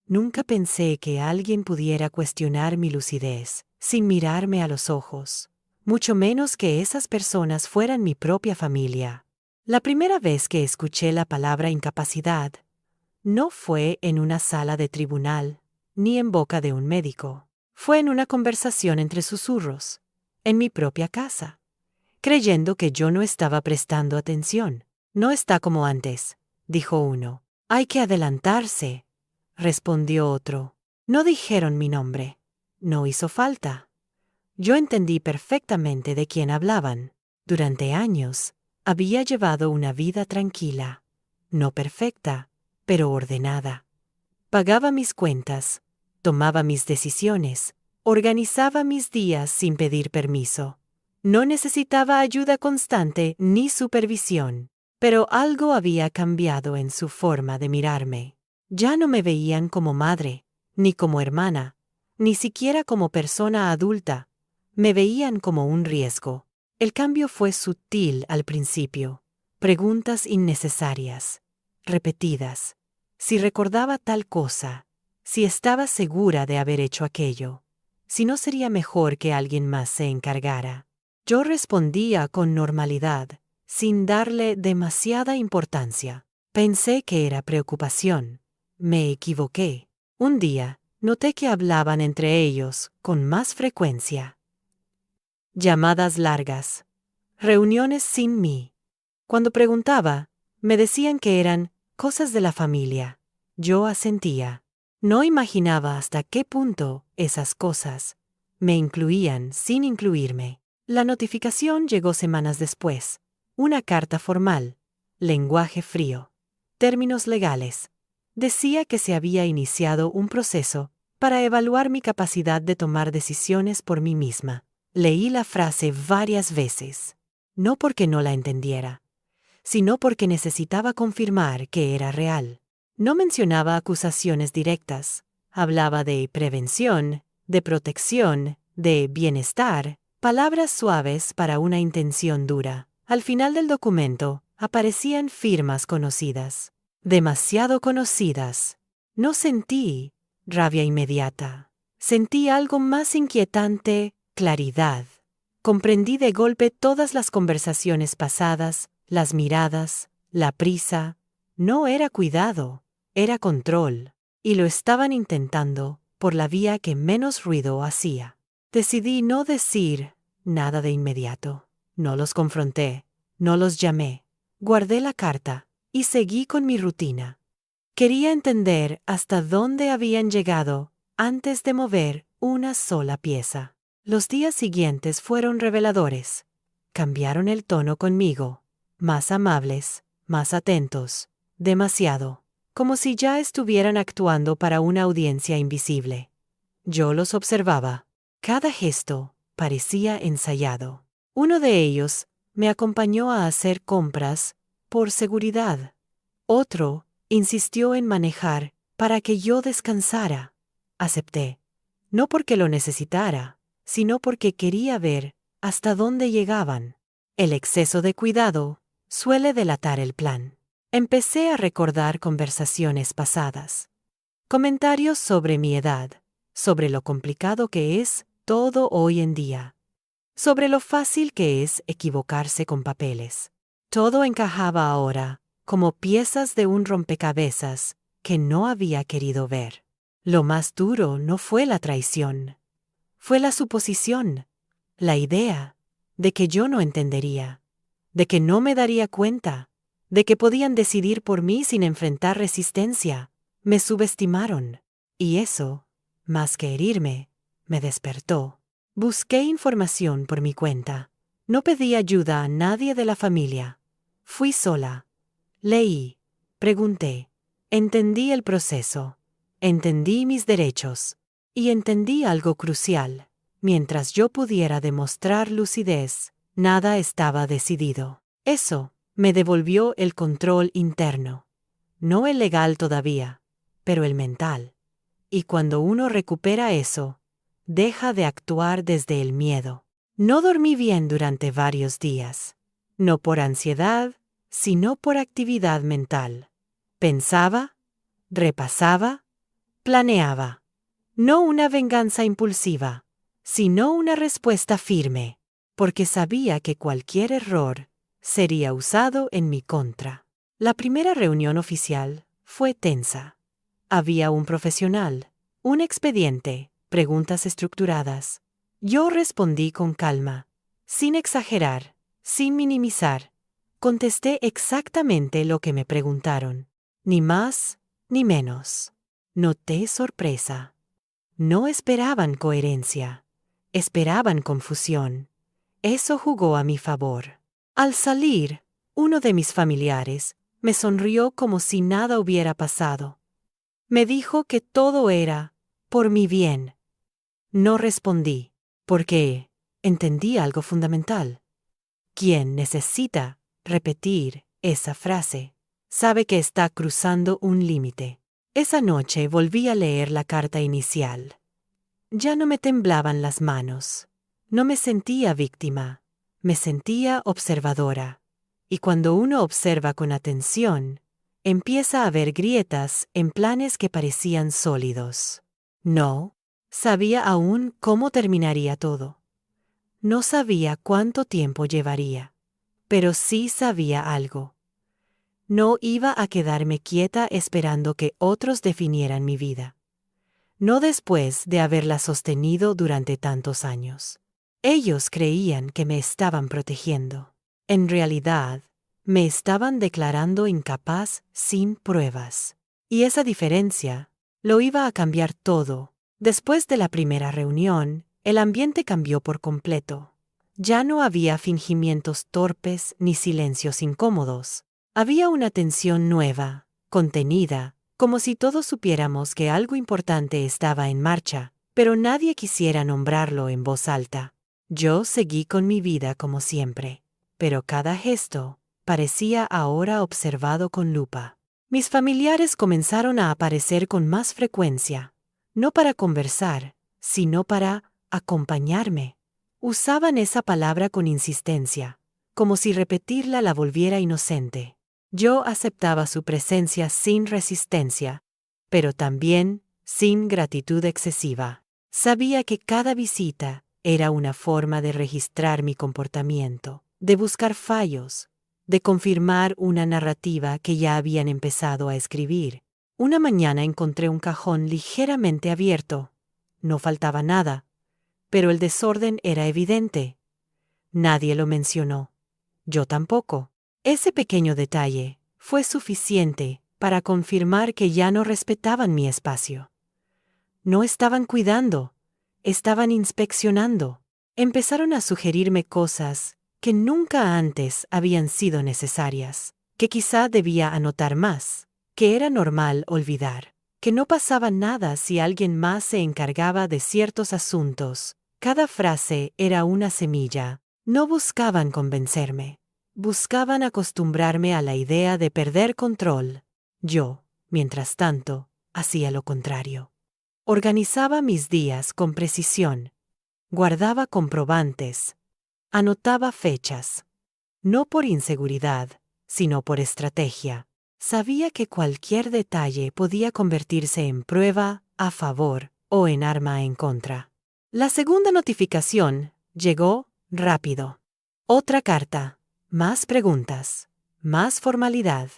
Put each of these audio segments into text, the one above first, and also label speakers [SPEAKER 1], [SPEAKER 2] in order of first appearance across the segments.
[SPEAKER 1] Nunca pensé que alguien pudiera cuestionar mi lucidez, sin mirarme a los ojos, mucho menos que esas personas fueran mi propia familia. La primera vez que escuché la palabra incapacidad, no fue en una sala de tribunal, ni en boca de un médico. Fue en una conversación entre susurros, en mi propia casa, creyendo que yo no estaba prestando atención. No está como antes, dijo uno. Hay que adelantarse, respondió otro. No dijeron mi nombre. No hizo falta. Yo entendí perfectamente de quién hablaban. Durante años, había llevado una vida tranquila, no perfecta, pero ordenada. Pagaba mis cuentas, tomaba mis decisiones, organizaba mis días sin pedir permiso. No necesitaba ayuda constante ni supervisión, pero algo había cambiado en su forma de mirarme. Ya no me veían como madre, ni como hermana, ni siquiera como persona adulta. Me veían como un riesgo. El cambio fue sutil al principio. Preguntas innecesarias, repetidas. Si recordaba tal cosa, si estaba segura de haber hecho aquello, si no sería mejor que alguien más se encargara. Yo respondía con normalidad, sin darle demasiada importancia. Pensé que era preocupación. Me equivoqué. Un día, noté que hablaban entre ellos con más frecuencia. Llamadas largas. Reuniones sin mí. Cuando preguntaba, me decían que eran cosas de la familia. Yo asentía. No imaginaba hasta qué punto esas cosas me incluían sin incluirme. La notificación llegó semanas después. Una carta formal. Lenguaje frío. Términos legales. Decía que se había iniciado un proceso para evaluar mi capacidad de tomar decisiones por mí misma. Leí la frase varias veces. No porque no la entendiera, sino porque necesitaba confirmar que era real. No mencionaba acusaciones directas. Hablaba de prevención, de protección, de bienestar, palabras suaves para una intención dura. Al final del documento, aparecían firmas conocidas. Demasiado conocidas. No sentí rabia inmediata. Sentí algo más inquietante, claridad. Comprendí de golpe todas las conversaciones pasadas, las miradas, la prisa. No era cuidado, era control. Y lo estaban intentando por la vía que menos ruido hacía. Decidí no decir nada de inmediato. No los confronté, no los llamé. Guardé la carta y seguí con mi rutina. Quería entender hasta dónde habían llegado antes de mover una sola pieza. Los días siguientes fueron reveladores. Cambiaron el tono conmigo. Más amables, más atentos, demasiado, como si ya estuvieran actuando para una audiencia invisible. Yo los observaba. Cada gesto parecía ensayado. Uno de ellos me acompañó a hacer compras por seguridad. Otro insistió en manejar para que yo descansara. Acepté, no porque lo necesitara, sino porque quería ver hasta dónde llegaban. El exceso de cuidado suele delatar el plan. Empecé a recordar conversaciones pasadas. Comentarios sobre mi edad, sobre lo complicado que es todo hoy en día, sobre lo fácil que es equivocarse con papeles. Todo encajaba ahora como piezas de un rompecabezas que no había querido ver. Lo más duro no fue la traición, fue la suposición, la idea de que yo no entendería, de que no me daría cuenta, de que podían decidir por mí sin enfrentar resistencia. Me subestimaron, y eso, más que herirme, me despertó. Busqué información por mi cuenta. No pedí ayuda a nadie de la familia. Fui sola. Leí, pregunté, entendí el proceso, entendí mis derechos, y entendí algo crucial. Mientras yo pudiera demostrar lucidez, nada estaba decidido. Eso me devolvió el control interno. No el legal todavía, pero el mental. Y cuando uno recupera eso, deja de actuar desde el miedo. No dormí bien durante varios días. No por ansiedad, sino por actividad mental. Pensaba, repasaba, Planeaba. No una venganza impulsiva, sino una respuesta firme, porque sabía que cualquier error sería usado en mi contra. La primera reunión oficial fue tensa. Había un profesional, un expediente, preguntas estructuradas. Yo respondí con calma, sin exagerar, sin minimizar. Contesté exactamente lo que me preguntaron, ni más ni menos. Noté sorpresa. No esperaban coherencia, esperaban confusión. Eso jugó a mi favor. Al salir, uno de mis familiares me sonrió como si nada hubiera pasado. Me dijo que todo era por mi bien. No respondí, porque entendí algo fundamental. Quien necesita repetir esa frase sabe que está cruzando un límite. Esa noche volví a leer la carta inicial. Ya no me temblaban las manos. No me sentía víctima. Me sentía observadora. Y cuando uno observa con atención, empieza a ver grietas en planes que parecían sólidos. No sabía aún cómo terminaría todo. No sabía cuánto tiempo llevaría. Pero sí sabía algo. No iba a quedarme quieta esperando que otros definieran mi vida. No después de haberla sostenido durante tantos años. Ellos creían que me estaban protegiendo. En realidad, me estaban declarando incapaz sin pruebas. Y esa diferencia lo iba a cambiar todo. Después de la primera reunión, el ambiente cambió por completo. Ya no había fingimientos torpes ni silencios incómodos. Había una tensión nueva, contenida, como si todos supiéramos que algo importante estaba en marcha, pero nadie quisiera nombrarlo en voz alta. Yo seguí con mi vida como siempre, pero cada gesto parecía ahora observado con lupa. Mis familiares comenzaron a aparecer con más frecuencia, no para conversar, sino para acompañarme. Usaban esa palabra con insistencia, como si repetirla la volviera inocente. Yo aceptaba su presencia sin resistencia, pero también sin gratitud excesiva. Sabía que cada visita era una forma de registrar mi comportamiento, de buscar fallos, de confirmar una narrativa que ya habían empezado a escribir. Una mañana encontré un cajón ligeramente abierto. No faltaba nada, pero el desorden era evidente. Nadie lo mencionó. Yo tampoco. Ese pequeño detalle fue suficiente para confirmar que ya no respetaban mi espacio. No estaban cuidando, estaban inspeccionando. Empezaron a sugerirme cosas que nunca antes habían sido necesarias, que quizá debía anotar más, que era normal olvidar, que no pasaba nada si alguien más se encargaba de ciertos asuntos. Cada frase era una semilla. No buscaban convencerme. Buscaban acostumbrarme a la idea de perder control. Yo, mientras tanto, hacía lo contrario. Organizaba mis días con precisión. Guardaba comprobantes. Anotaba fechas. No por inseguridad, sino por estrategia. Sabía que cualquier detalle podía convertirse en prueba a favor o en arma en contra. La segunda notificación llegó rápido. Otra carta. Más preguntas. Más formalidad.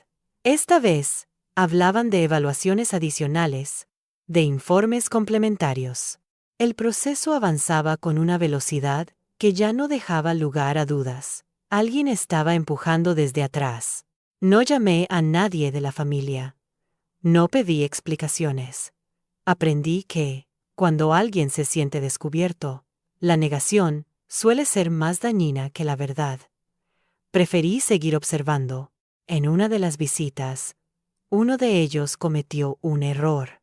[SPEAKER 1] Esta vez, hablaban de evaluaciones adicionales, de informes complementarios. El proceso avanzaba con una velocidad que ya no dejaba lugar a dudas. Alguien estaba empujando desde atrás. No llamé a nadie de la familia. No pedí explicaciones. Aprendí que, cuando alguien se siente descubierto, la negación suele ser más dañina que la verdad. Preferí seguir observando. En una de las visitas, uno de ellos cometió un error.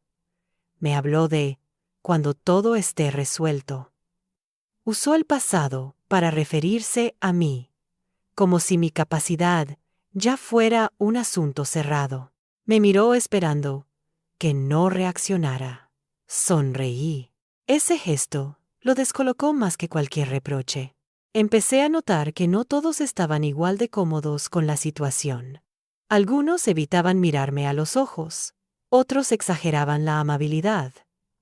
[SPEAKER 1] Me habló de cuando todo esté resuelto. Usó el pasado para referirse a mí, como si mi capacidad ya fuera un asunto cerrado. Me miró esperando que no reaccionara. Sonreí. Ese gesto lo descolocó más que cualquier reproche. Empecé a notar que no todos estaban igual de cómodos con la situación. Algunos evitaban mirarme a los ojos. Otros exageraban la amabilidad.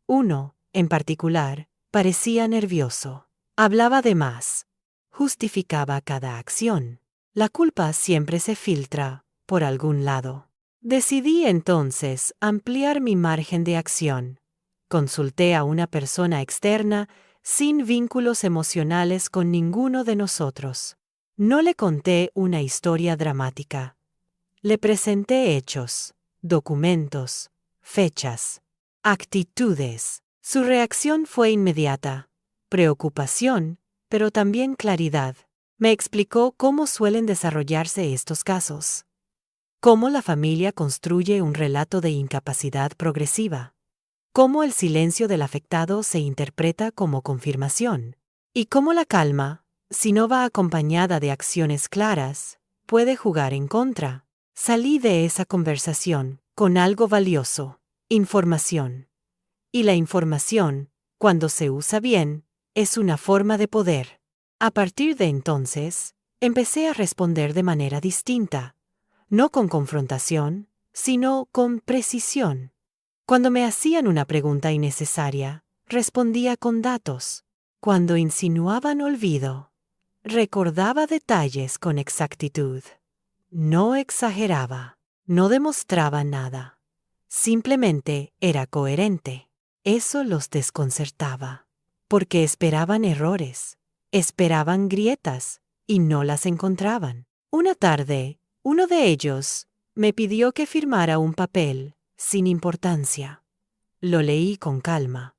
[SPEAKER 1] Uno, en particular, parecía nervioso. Hablaba de más. Justificaba cada acción. La culpa siempre se filtra por algún lado. Decidí entonces ampliar mi margen de acción. Consulté a una persona externa sin vínculos emocionales con ninguno de nosotros. No le conté una historia dramática. Le presenté hechos, documentos, fechas, actitudes. Su reacción fue inmediata. Preocupación, pero también claridad. Me explicó cómo suelen desarrollarse estos casos. Cómo la familia construye un relato de incapacidad progresiva. Cómo el silencio del afectado se interpreta como confirmación. Y cómo la calma, si no va acompañada de acciones claras, puede jugar en contra. Salí de esa conversación con algo valioso: información. Y la información, cuando se usa bien, es una forma de poder. A partir de entonces, empecé a responder de manera distinta, no con confrontación, sino con precisión. Cuando me hacían una pregunta innecesaria, respondía con datos. Cuando insinuaban olvido, recordaba detalles con exactitud. No exageraba, no demostraba nada. Simplemente era coherente. Eso los desconcertaba, porque esperaban errores, esperaban grietas, y no las encontraban. Una tarde, uno de ellos me pidió que firmara un papel sin importancia. Lo leí con calma.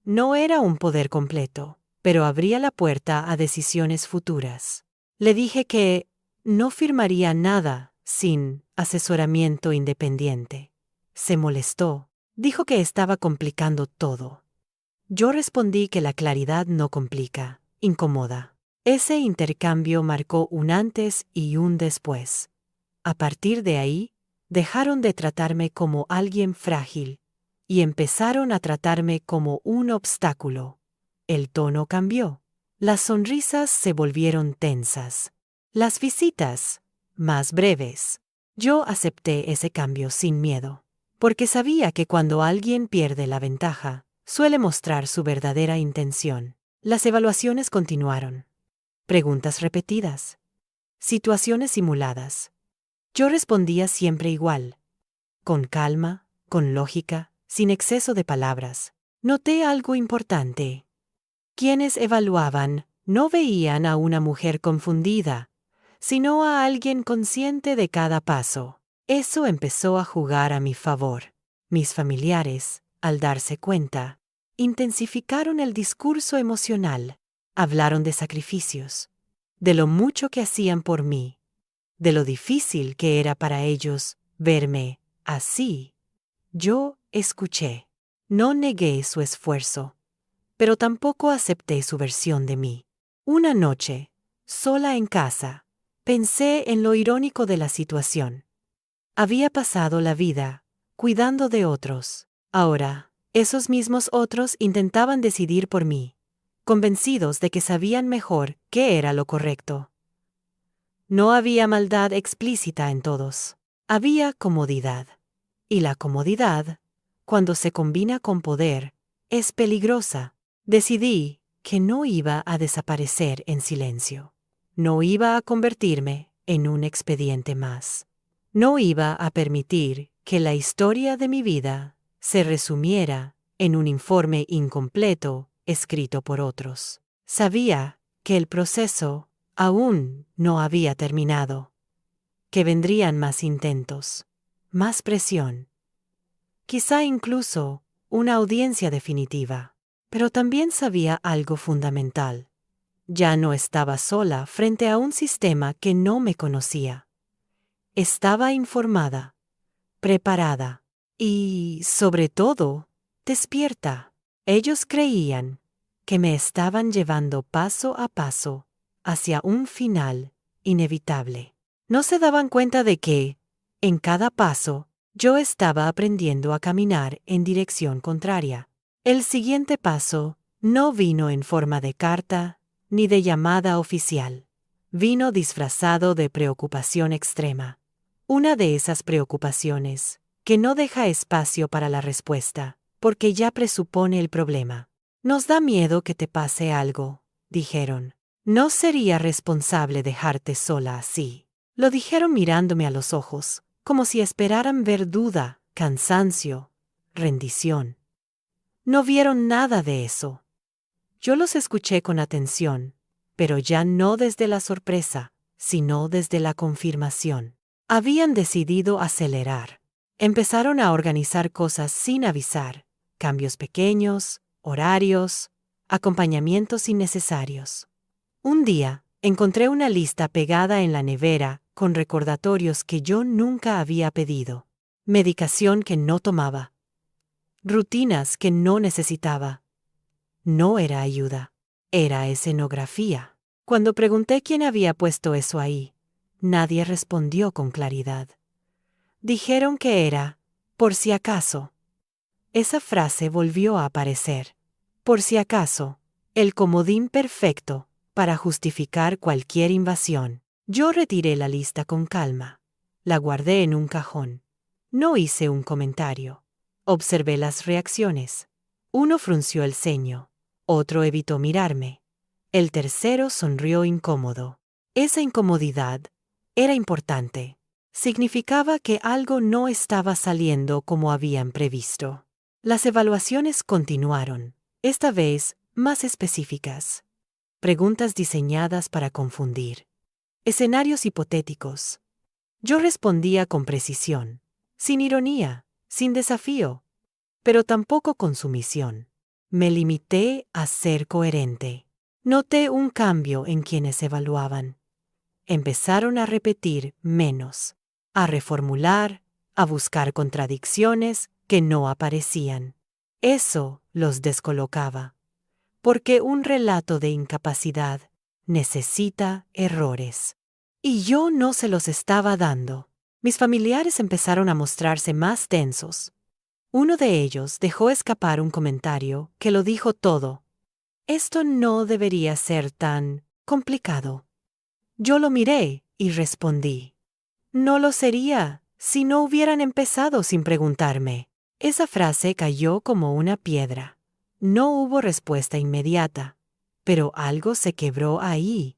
[SPEAKER 1] No era un poder completo, pero abría la puerta a decisiones futuras. Le dije que no firmaría nada sin asesoramiento independiente. Se molestó. Dijo que estaba complicando todo. Yo respondí que la claridad no complica, incomoda. Ese intercambio marcó un antes y un después. A partir de ahí, dejaron de tratarme como alguien frágil y empezaron a tratarme como un obstáculo. El tono cambió. Las sonrisas se volvieron tensas. Las visitas, más breves. Yo acepté ese cambio sin miedo, porque sabía que cuando alguien pierde la ventaja, suele mostrar su verdadera intención. Las evaluaciones continuaron. Preguntas repetidas. Situaciones simuladas. Yo respondía siempre igual. Con calma, con lógica, sin exceso de palabras. Noté algo importante. Quienes evaluaban no veían a una mujer confundida, sino a alguien consciente de cada paso. Eso empezó a jugar a mi favor. Mis familiares, al darse cuenta, intensificaron el discurso emocional. Hablaron de sacrificios, de lo mucho que hacían por mí, de lo difícil que era para ellos verme así. Yo escuché. No negué su esfuerzo, pero tampoco acepté su versión de mí. Una noche, sola en casa, pensé en lo irónico de la situación. Había pasado la vida cuidando de otros. Ahora, esos mismos otros intentaban decidir por mí, convencidos de que sabían mejor qué era lo correcto. No había maldad explícita en todos. Había comodidad. Y la comodidad, cuando se combina con poder, es peligrosa. Decidí que no iba a desaparecer en silencio. No iba a convertirme en un expediente más. No iba a permitir que la historia de mi vida se resumiera en un informe incompleto escrito por otros. Sabía que el proceso aún no había terminado, que vendrían más intentos, más presión, quizá incluso una audiencia definitiva. Pero también sabía algo fundamental. Ya no estaba sola frente a un sistema que no me conocía. Estaba informada, preparada y, sobre todo, despierta. Ellos creían que me estaban llevando paso a paso hacia un final inevitable. No se daban cuenta de que, en cada paso, yo estaba aprendiendo a caminar en dirección contraria. El siguiente paso no vino en forma de carta ni de llamada oficial. Vino disfrazado de preocupación extrema. Una de esas preocupaciones que no deja espacio para la respuesta, porque ya presupone el problema. Nos da miedo que te pase algo, dijeron. No sería responsable dejarte sola así. Lo dijeron mirándome a los ojos, como si esperaran ver duda, cansancio, rendición. No vieron nada de eso. Yo los escuché con atención, pero ya no desde la sorpresa, sino desde la confirmación. Habían decidido acelerar. Empezaron a organizar cosas sin avisar, cambios pequeños, horarios, acompañamientos innecesarios. Un día, encontré una lista pegada en la nevera con recordatorios que yo nunca había pedido. Medicación que no tomaba. Rutinas que no necesitaba. No era ayuda. Era escenografía. Cuando pregunté quién había puesto eso ahí, nadie respondió con claridad. Dijeron que era, por si acaso. Esa frase volvió a aparecer. Por si acaso, el comodín perfecto para justificar cualquier invasión. Yo retiré la lista con calma. La guardé en un cajón. No hice un comentario. Observé las reacciones. Uno frunció el ceño. Otro evitó mirarme. El tercero sonrió incómodo. Esa incomodidad era importante. Significaba que algo no estaba saliendo como habían previsto. Las evaluaciones continuaron, esta vez más específicas. Preguntas diseñadas para confundir. Escenarios hipotéticos. Yo respondía con precisión, sin ironía, sin desafío, pero tampoco con sumisión. Me limité a ser coherente. Noté un cambio en quienes evaluaban. Empezaron a repetir menos, a reformular, a buscar contradicciones que no aparecían. Eso los descolocaba, porque un relato de incapacidad necesita errores. Y yo no se los estaba dando. Mis familiares empezaron a mostrarse más tensos. Uno de ellos dejó escapar un comentario que lo dijo todo. Esto no debería ser tan complicado. Yo lo miré y respondí. No lo sería si no hubieran empezado sin preguntarme. Esa frase cayó como una piedra. No hubo respuesta inmediata, pero algo se quebró ahí,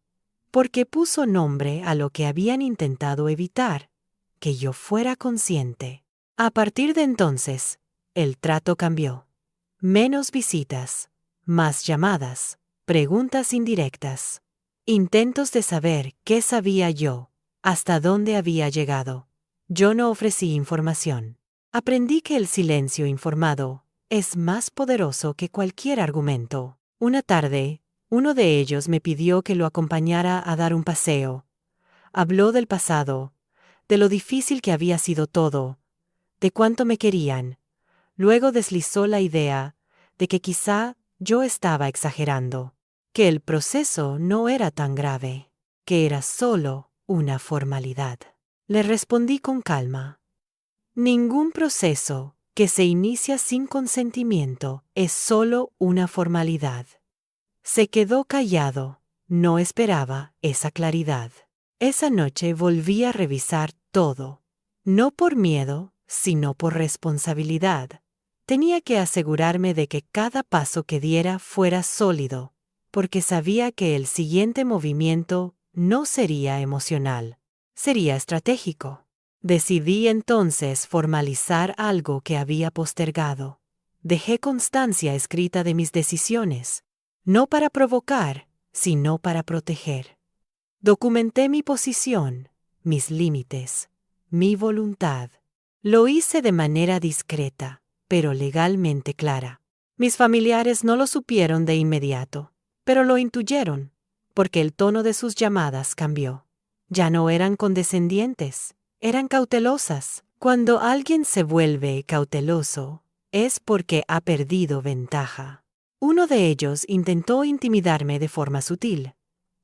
[SPEAKER 1] porque puso nombre a lo que habían intentado evitar, que yo fuera consciente. A partir de entonces, el trato cambió. Menos visitas, más llamadas, preguntas indirectas, intentos de saber qué sabía yo, hasta dónde había llegado. Yo no ofrecí información. Aprendí que el silencio informado es más poderoso que cualquier argumento. Una tarde, uno de ellos me pidió que lo acompañara a dar un paseo. Habló del pasado, de lo difícil que había sido todo, de cuánto me querían. Luego deslizó la idea de que quizá yo estaba exagerando, que el proceso no era tan grave, que era solo una formalidad. Le respondí con calma. Ningún proceso que se inicia sin consentimiento es solo una formalidad. Se quedó callado, no esperaba esa claridad. Esa noche volví a revisar todo, no por miedo, sino por responsabilidad. Tenía que asegurarme de que cada paso que diera fuera sólido, porque sabía que el siguiente movimiento no sería emocional, sería estratégico. Decidí entonces formalizar algo que había postergado. Dejé constancia escrita de mis decisiones, no para provocar, sino para proteger. Documenté mi posición, mis límites, mi voluntad. Lo hice de manera discreta, pero legalmente clara. Mis familiares no lo supieron de inmediato, pero lo intuyeron, porque el tono de sus llamadas cambió. Ya no eran condescendientes, eran cautelosas. Cuando alguien se vuelve cauteloso, es porque ha perdido ventaja. Uno de ellos intentó intimidarme de forma sutil.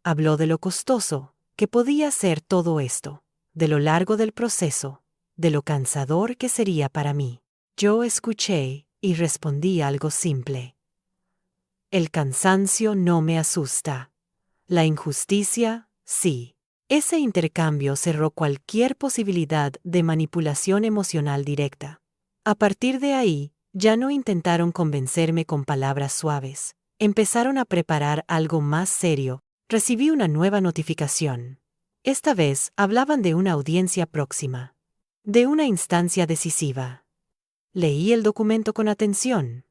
[SPEAKER 1] Habló de lo costoso que podía ser todo esto, de lo largo del proceso, de lo cansador que sería para mí. Yo escuché y respondí algo simple. El cansancio no me asusta. La injusticia, sí. Ese intercambio cerró cualquier posibilidad de manipulación emocional directa. A partir de ahí, ya no intentaron convencerme con palabras suaves. Empezaron a preparar algo más serio. Recibí una nueva notificación. Esta vez hablaban de una audiencia próxima, de una instancia decisiva. Leí el documento con atención.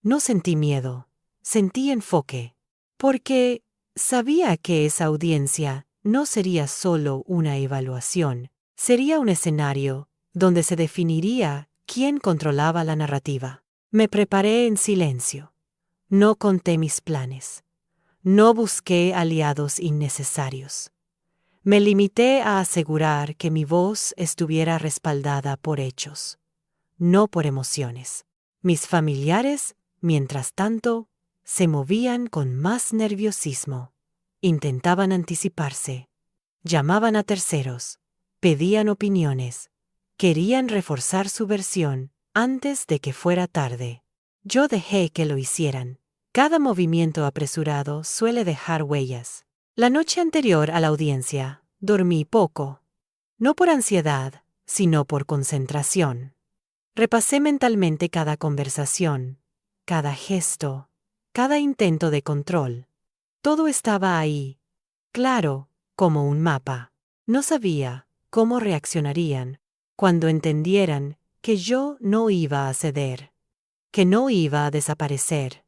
[SPEAKER 1] No sentí miedo, sentí enfoque, porque sabía que esa audiencia no sería solo una evaluación, sería un escenario donde se definiría quién controlaba la narrativa. Me preparé en silencio. No conté mis planes. No busqué aliados innecesarios. Me limité a asegurar que mi voz estuviera respaldada por hechos, no por emociones. Mis familiares, mientras tanto, se movían con más nerviosismo. Intentaban anticiparse. Llamaban a terceros. Pedían opiniones. Querían reforzar su versión antes de que fuera tarde. Yo dejé que lo hicieran. Cada movimiento apresurado suele dejar huellas. La noche anterior a la audiencia, dormí poco. No por ansiedad, sino por concentración. Repasé mentalmente cada conversación, cada gesto, cada intento de control. Todo estaba ahí, claro, como un mapa. No sabía cómo reaccionarían cuando entendieran que yo no iba a ceder, que no iba a desaparecer,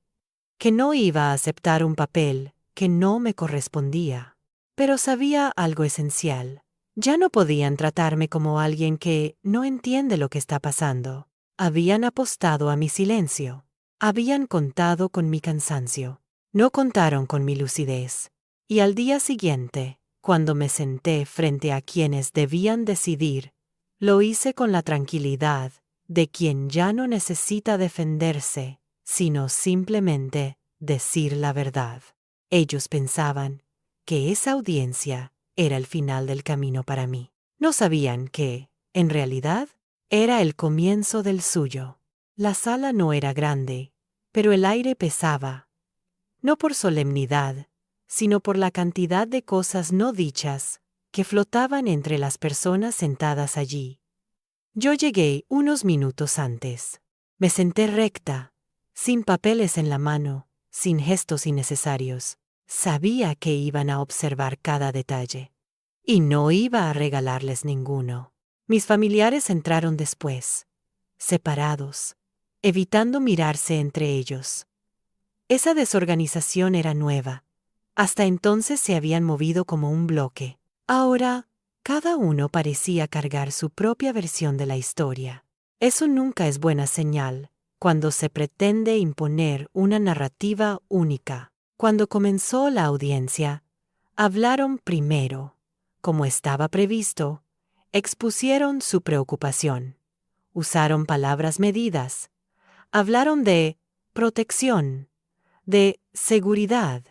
[SPEAKER 1] que no iba a aceptar un papel que no me correspondía. Pero sabía algo esencial. Ya no podían tratarme como alguien que no entiende lo que está pasando. Habían apostado a mi silencio. Habían contado con mi cansancio. No contaron con mi lucidez. Y al día siguiente, cuando me senté frente a quienes debían decidir, lo hice con la tranquilidad de quien ya no necesita defenderse, sino simplemente decir la verdad. Ellos pensaban que esa audiencia era el final del camino para mí. No sabían que, en realidad, era el comienzo del suyo. La sala no era grande, pero el aire pesaba, no por solemnidad, sino por la cantidad de cosas no dichas que flotaban entre las personas sentadas allí. Yo llegué unos minutos antes. Me senté recta, sin papeles en la mano, sin gestos innecesarios. Sabía que iban a observar cada detalle. Y no iba a regalarles ninguno. Mis familiares entraron después, separados, evitando mirarse entre ellos. Esa desorganización era nueva. Hasta entonces se habían movido como un bloque. Ahora, cada uno parecía cargar su propia versión de la historia. Eso nunca es buena señal, cuando se pretende imponer una narrativa única. Cuando comenzó la audiencia, hablaron primero, como estaba previsto, expusieron su preocupación. Usaron palabras medidas. Hablaron de protección, de seguridad,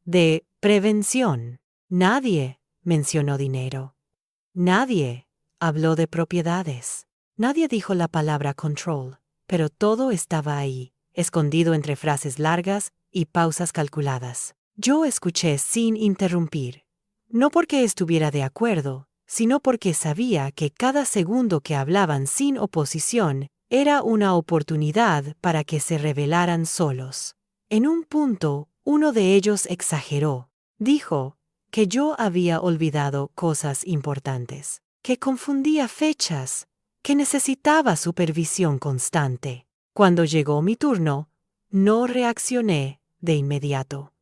[SPEAKER 1] de prevención. Nadie mencionó dinero. Nadie habló de propiedades. Nadie dijo la palabra control, pero todo estaba ahí, escondido entre frases largas y pausas calculadas. Yo escuché sin interrumpir, no porque estuviera de acuerdo, sino porque sabía que cada segundo que hablaban sin oposición era una oportunidad para que se rebelaran solos. En un punto, uno de ellos exageró. Dijo que yo había olvidado cosas importantes, que confundía fechas, que necesitaba supervisión constante. Cuando llegó mi turno, no reaccioné de inmediato.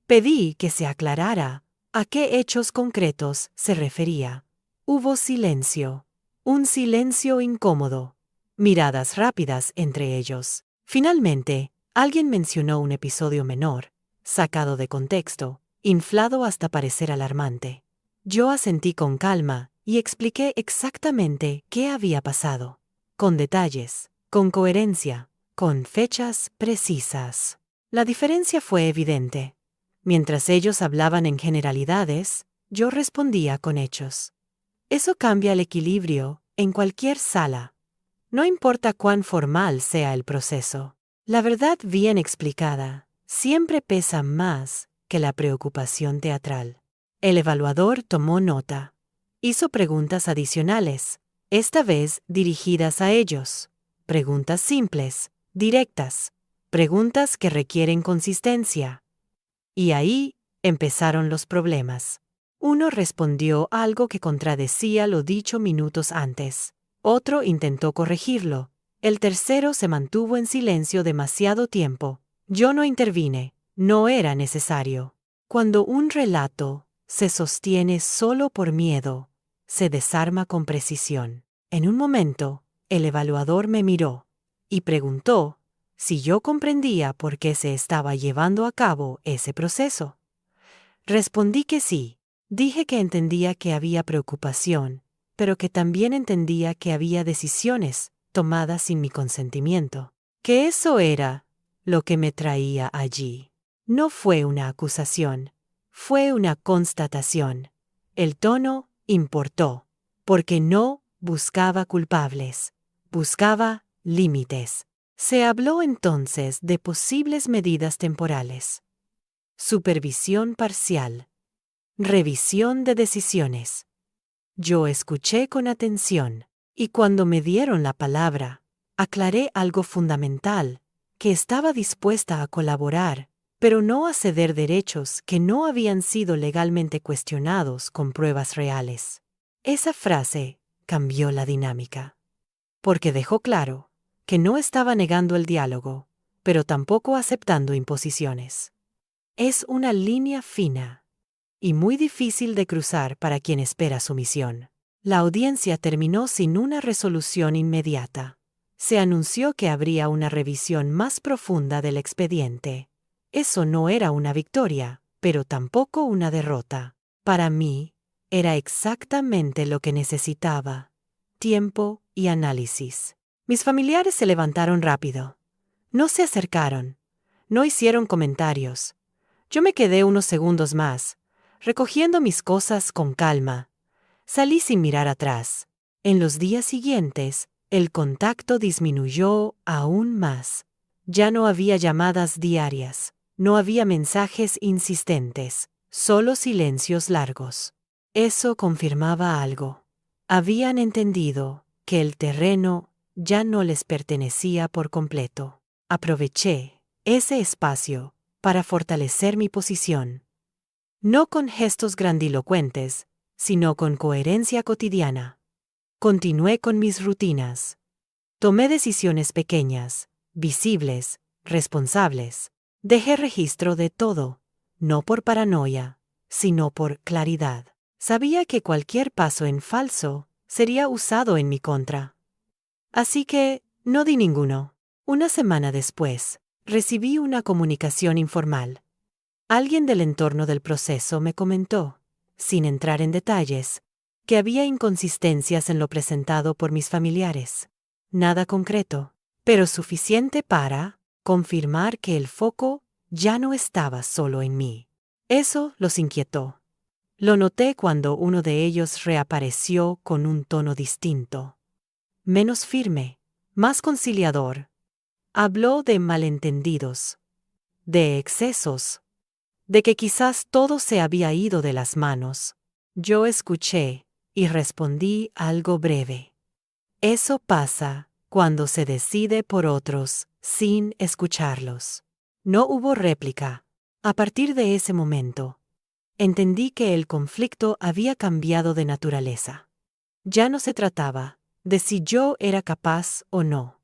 [SPEAKER 1] Pedí que se aclarara a qué hechos concretos se refería. Hubo silencio, un silencio incómodo, miradas rápidas entre ellos. Finalmente, alguien mencionó un episodio menor, sacado de contexto, inflado hasta parecer alarmante. Yo asentí con calma y expliqué exactamente qué había pasado, con detalles, con coherencia, con fechas precisas. La diferencia fue evidente. Mientras ellos hablaban en generalidades, yo respondía con hechos. Eso cambia el equilibrio en cualquier sala. No importa cuán formal sea el proceso. La verdad bien explicada siempre pesa más que la preocupación teatral. El evaluador tomó nota. Hizo preguntas adicionales, esta vez dirigidas a ellos. Preguntas simples, directas, preguntas que requieren consistencia. Y ahí empezaron los problemas. Uno respondió algo que contradecía lo dicho minutos antes. Otro intentó corregirlo. El tercero se mantuvo en silencio demasiado tiempo. Yo no intervine. No era necesario. Cuando un relato se sostiene solo por miedo, se desarma con precisión. En un momento, el evaluador me miró y preguntó si yo comprendía por qué se estaba llevando a cabo ese proceso. Respondí que sí. Dije que entendía que había preocupación, pero que también entendía que había decisiones tomadas sin mi consentimiento. Que eso era lo que me traía allí. No fue una acusación, fue una constatación. El tono importó, porque no buscaba culpables, buscaba límites. Se habló entonces de posibles medidas temporales. Supervisión parcial. Revisión de decisiones. Yo escuché con atención, y cuando me dieron la palabra, aclaré algo fundamental, que estaba dispuesta a colaborar, pero no a ceder derechos que no habían sido legalmente cuestionados con pruebas reales. Esa frase cambió la dinámica, porque dejó claro que no estaba negando el diálogo, pero tampoco aceptando imposiciones. Es una línea fina y muy difícil de cruzar para quien espera sumisión. La audiencia terminó sin una resolución inmediata. Se anunció que habría una revisión más profunda del expediente. Eso no era una victoria, pero tampoco una derrota. Para mí, era exactamente lo que necesitaba: tiempo y análisis. Mis familiares se levantaron rápido. No se acercaron. No hicieron comentarios. Yo me quedé unos segundos más, recogiendo mis cosas con calma. Salí sin mirar atrás. En los días siguientes, el contacto disminuyó aún más. Ya no había llamadas diarias, no había mensajes insistentes, solo silencios largos. Eso confirmaba algo. Habían entendido que el terreno ya no les pertenecía por completo. Aproveché ese espacio para fortalecer mi posición. No con gestos grandilocuentes, sino con coherencia cotidiana. Continué con mis rutinas. Tomé decisiones pequeñas, visibles, responsables. Dejé registro de todo, no por paranoia, sino por claridad. Sabía que cualquier paso en falso sería usado en mi contra. Así que no di ninguno. Una semana después, recibí una comunicación informal. Alguien del entorno del proceso me comentó, sin entrar en detalles, que había inconsistencias en lo presentado por mis familiares. Nada concreto, pero suficiente para confirmar que el foco ya no estaba solo en mí. Eso los inquietó. Lo noté cuando uno de ellos reapareció con un tono distinto. Menos firme, más conciliador. Habló de malentendidos, de excesos, de que quizás todo se había ido de las manos. Yo escuché y respondí algo breve. Eso pasa cuando se decide por otros sin escucharlos. No hubo réplica. A partir de ese momento, entendí que el conflicto había cambiado de naturaleza. Ya no se trataba de si yo era capaz o no.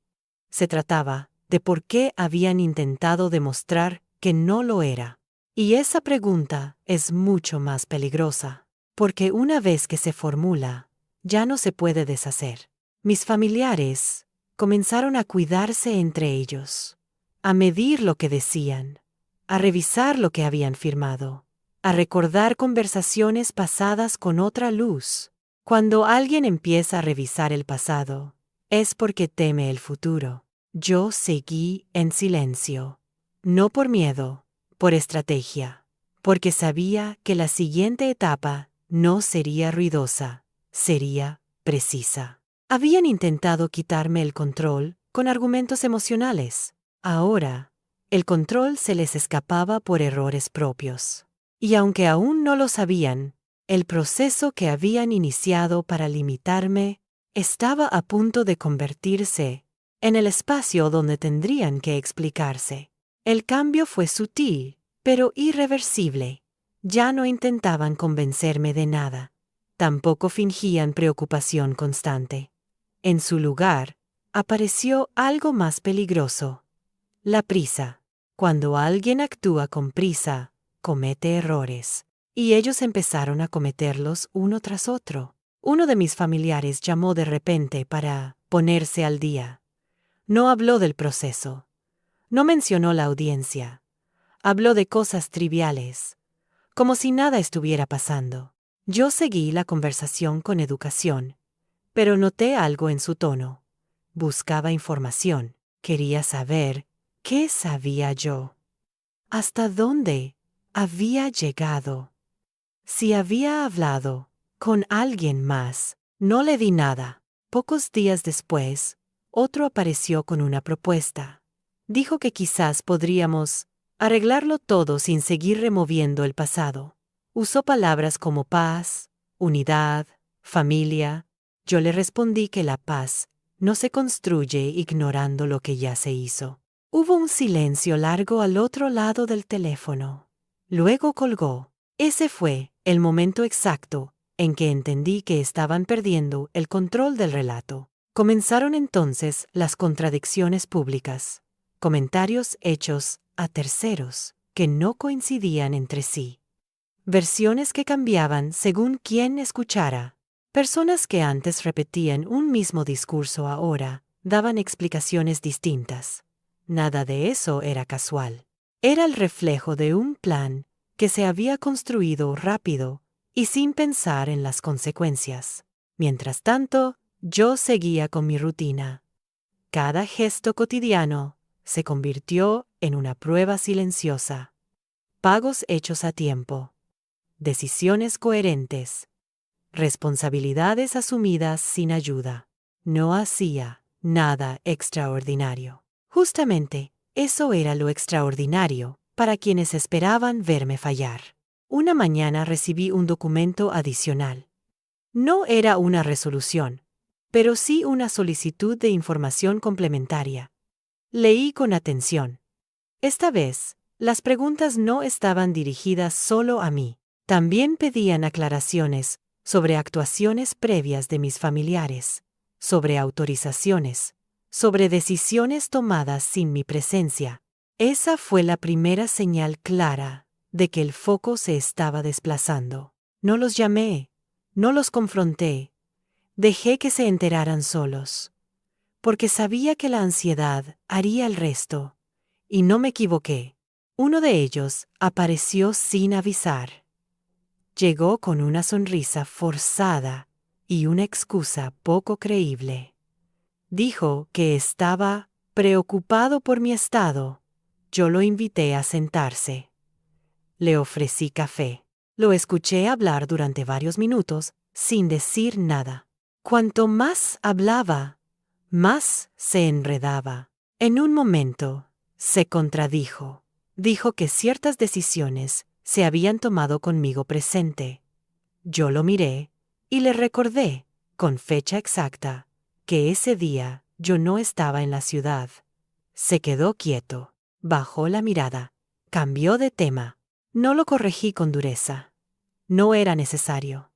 [SPEAKER 1] Se trataba de por qué habían intentado demostrar que no lo era. Y esa pregunta es mucho más peligrosa, porque una vez que se formula, ya no se puede deshacer. Mis familiares comenzaron a cuidarse entre ellos, a medir lo que decían, a revisar lo que habían firmado, a recordar conversaciones pasadas con otra luz. Cuando alguien empieza a revisar el pasado, es porque teme el futuro. Yo seguí en silencio, no por miedo, por estrategia, porque sabía que la siguiente etapa no sería ruidosa, sería precisa. Habían intentado quitarme el control con argumentos emocionales. Ahora, el control se les escapaba por errores propios. Y aunque aún no lo sabían, el proceso que habían iniciado para limitarme estaba a punto de convertirse en el espacio donde tendrían que explicarse. El cambio fue sutil, pero irreversible. Ya no intentaban convencerme de nada. Tampoco fingían preocupación constante. En su lugar, apareció algo más peligroso: la prisa. Cuando alguien actúa con prisa, comete errores. Y ellos empezaron a cometerlos uno tras otro. Uno de mis familiares llamó de repente para ponerse al día. No habló del proceso. No mencionó la audiencia. Habló de cosas triviales, como si nada estuviera pasando. Yo seguí la conversación con educación, pero noté algo en su tono. Buscaba información. Quería saber qué sabía yo. ¿Hasta dónde había llegado? Si había hablado con alguien más. No le di nada. Pocos días después, otro apareció con una propuesta. Dijo que quizás podríamos arreglarlo todo sin seguir removiendo el pasado. Usó palabras como paz, unidad, familia. Yo le respondí que la paz no se construye ignorando lo que ya se hizo. Hubo un silencio largo al otro lado del teléfono. Luego colgó. Ese fue el momento exacto en que entendí que estaban perdiendo el control del relato. Comenzaron entonces las contradicciones públicas, comentarios hechos a terceros que no coincidían entre sí, versiones que cambiaban según quién escuchara. Personas que antes repetían un mismo discurso ahora daban explicaciones distintas. Nada de eso era casual. Era el reflejo de un plan que se había construido rápido y sin pensar en las consecuencias. Mientras tanto, yo seguía con mi rutina. Cada gesto cotidiano se convirtió en una prueba silenciosa. Pagos hechos a tiempo. Decisiones coherentes. Responsabilidades asumidas sin ayuda. No hacía nada extraordinario. Justamente, eso era lo extraordinario para quienes esperaban verme fallar. Una mañana recibí un documento adicional. No era una resolución, pero sí una solicitud de información complementaria. Leí con atención. Esta vez, las preguntas no estaban dirigidas solo a mí. También pedían aclaraciones sobre actuaciones previas de mis familiares, sobre autorizaciones, sobre decisiones tomadas sin mi presencia. Esa fue la primera señal clara de que el foco se estaba desplazando. No los llamé, no los confronté, dejé que se enteraran solos, porque sabía que la ansiedad haría el resto, y no me equivoqué. Uno de ellos apareció sin avisar. Llegó con una sonrisa forzada y una excusa poco creíble. Dijo que estaba preocupado por mi estado. Yo lo invité a sentarse. Le ofrecí café. Lo escuché hablar durante varios minutos, sin decir nada. Cuanto más hablaba, más se enredaba. En un momento, se contradijo. Dijo que ciertas decisiones se habían tomado conmigo presente. Yo lo miré y le recordé, con fecha exacta, que ese día yo no estaba en la ciudad. Se quedó quieto, bajó la mirada, cambió de tema. No lo corregí con dureza. No era necesario.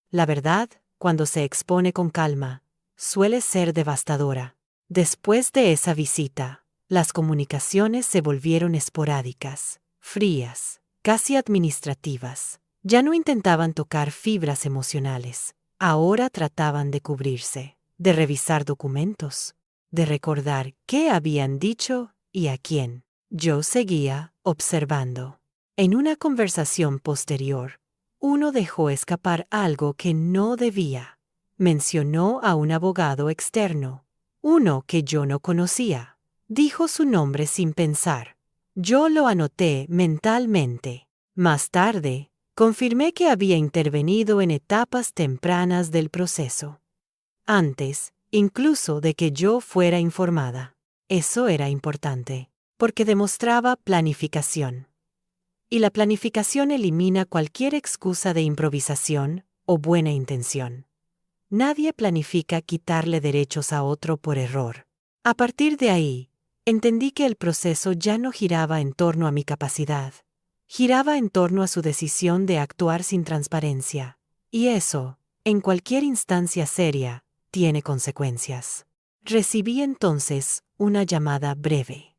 [SPEAKER 1] La verdad, cuando se expone con calma, suele ser devastadora. Después de esa visita, las comunicaciones se volvieron esporádicas, frías, casi administrativas. Ya no intentaban tocar fibras emocionales. Ahora trataban de cubrirse, de revisar documentos, de recordar qué habían dicho y a quién. Yo seguía observando. En una conversación posterior, uno dejó escapar algo que no debía. Mencionó a un abogado externo, uno que yo no conocía. Dijo su nombre sin pensar. Yo lo anoté mentalmente. Más tarde, confirmé que había intervenido en etapas tempranas del proceso. Antes, incluso de que yo fuera informada. Eso era importante, porque demostraba planificación. Y la planificación elimina cualquier excusa de improvisación o buena intención. Nadie planifica quitarle derechos a otro por error. A partir de ahí, entendí que el proceso ya no giraba en torno a mi capacidad. Giraba en torno a su decisión de actuar sin transparencia. Y eso, en cualquier instancia seria, tiene consecuencias. Recibí entonces una llamada breve.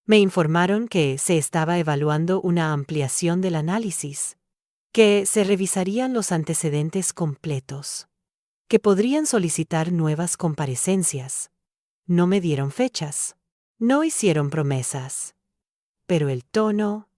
[SPEAKER 1] Me informaron que se estaba evaluando una ampliación del análisis, que se revisarían los antecedentes completos, que podrían solicitar nuevas comparecencias. No me dieron fechas, no hicieron promesas. Pero el tono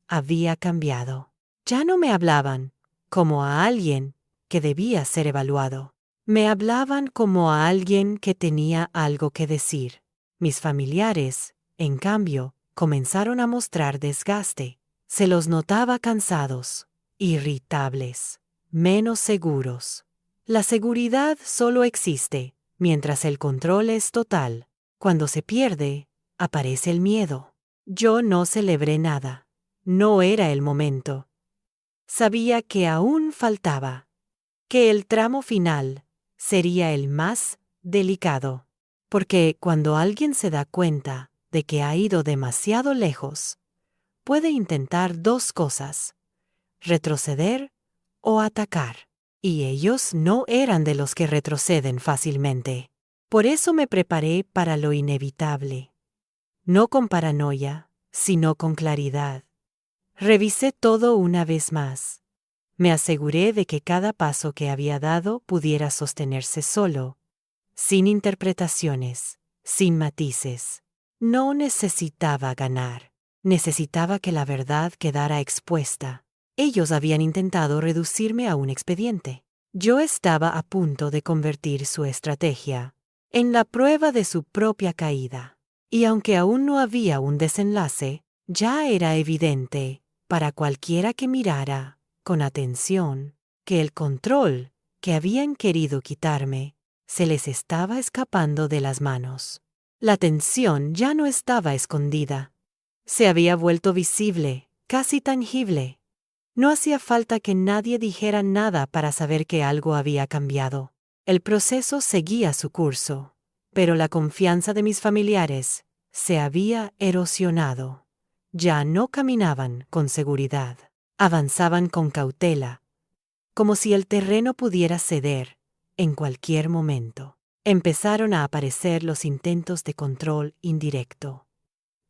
[SPEAKER 1] había cambiado. Ya no me hablaban como a alguien que debía ser evaluado. Me hablaban como a alguien que tenía algo que decir. Mis familiares, en cambio, comenzaron a mostrar desgaste. Se los notaba cansados, irritables, menos seguros. La seguridad solo existe mientras el control es total. Cuando se pierde, aparece el miedo. Yo no celebré nada. No era el momento. Sabía que aún faltaba, que el tramo final sería el más delicado, porque cuando alguien se da cuenta de que ha ido demasiado lejos, puede intentar dos cosas: retroceder o atacar. Y ellos no eran de los que retroceden fácilmente. Por eso me preparé para lo inevitable. No con paranoia, sino con claridad. Revisé todo una vez más. Me aseguré de que cada paso que había dado pudiera sostenerse solo, sin interpretaciones, sin matices. No necesitaba ganar. Necesitaba que la verdad quedara expuesta. Ellos habían intentado reducirme a un expediente. Yo estaba a punto de convertir su estrategia en la prueba de su propia caída. Y aunque aún no había un desenlace, ya era evidente, para cualquiera que mirara con atención, que el control que habían querido quitarme se les estaba escapando de las manos. La tensión ya no estaba escondida. Se había vuelto visible, casi tangible. No hacía falta que nadie dijera nada para saber que algo había cambiado. El proceso seguía su curso, pero la confianza de mis familiares se había erosionado. Ya no caminaban con seguridad. Avanzaban con cautela, como si el terreno pudiera ceder en cualquier momento. Empezaron a aparecer los intentos de control indirecto.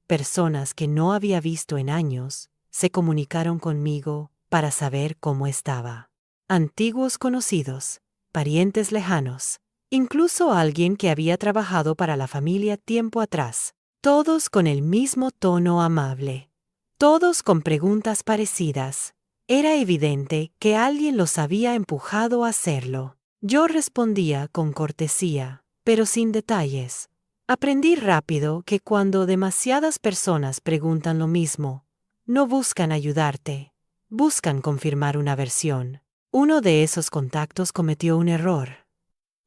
[SPEAKER 1] Personas que no había visto en años se comunicaron conmigo para saber cómo estaba. Antiguos conocidos, parientes lejanos, incluso alguien que había trabajado para la familia tiempo atrás, todos con el mismo tono amable. Todos con preguntas parecidas. Era evidente que alguien los había empujado a hacerlo. Yo respondía con cortesía, pero sin detalles. Aprendí rápido que cuando demasiadas personas preguntan lo mismo, no buscan ayudarte, buscan confirmar una versión. Uno de esos contactos cometió un error.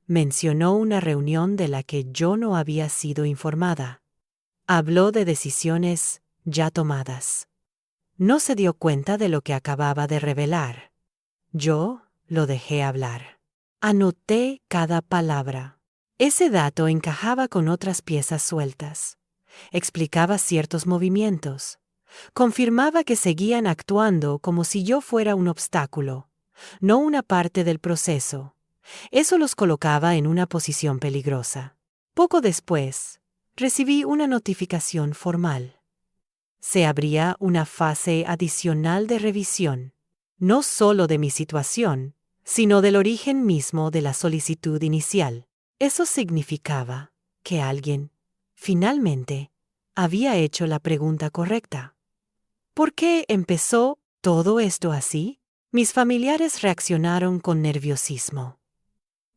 [SPEAKER 1] Mencionó una reunión de la que yo no había sido informada. Habló de decisiones ya tomadas. No se dio cuenta de lo que acababa de revelar. Yo lo dejé hablar. Anoté cada palabra. Ese dato encajaba con otras piezas sueltas. Explicaba ciertos movimientos. Confirmaba que seguían actuando como si yo fuera un obstáculo, no una parte del proceso. Eso los colocaba en una posición peligrosa. Poco después, recibí una notificación formal. Se abría una fase adicional de revisión, no solo de mi situación, sino del origen mismo de la solicitud inicial. Eso significaba que alguien, finalmente, había hecho la pregunta correcta. ¿Por qué empezó todo esto así? Mis familiares reaccionaron con nerviosismo.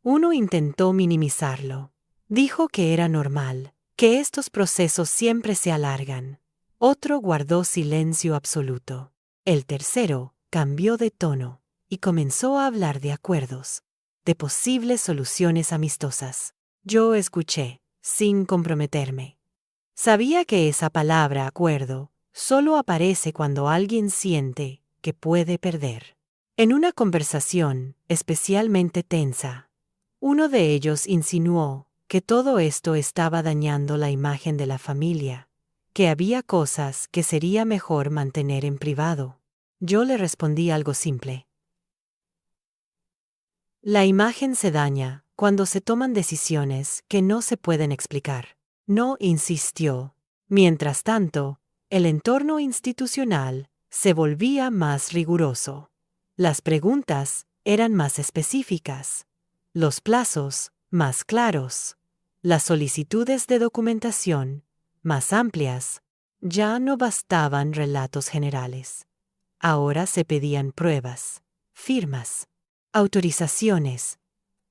[SPEAKER 1] Uno intentó minimizarlo. Dijo que era normal, que estos procesos siempre se alargan. Otro guardó silencio absoluto. El tercero cambió de tono y comenzó a hablar de acuerdos, de posibles soluciones amistosas. Yo escuché, sin comprometerme. Sabía que esa palabra, acuerdo, solo aparece cuando alguien siente que puede perder. En una conversación especialmente tensa, uno de ellos insinuó que todo esto estaba dañando la imagen de la familia, que había cosas que sería mejor mantener en privado. Yo le respondí algo simple. La imagen se daña cuando se toman decisiones que no se pueden explicar. No insistió. Mientras tanto, el entorno institucional se volvía más riguroso. Las preguntas eran más específicas, los plazos más claros, las solicitudes de documentación más amplias. Ya no bastaban relatos generales. Ahora se pedían pruebas, firmas, autorizaciones,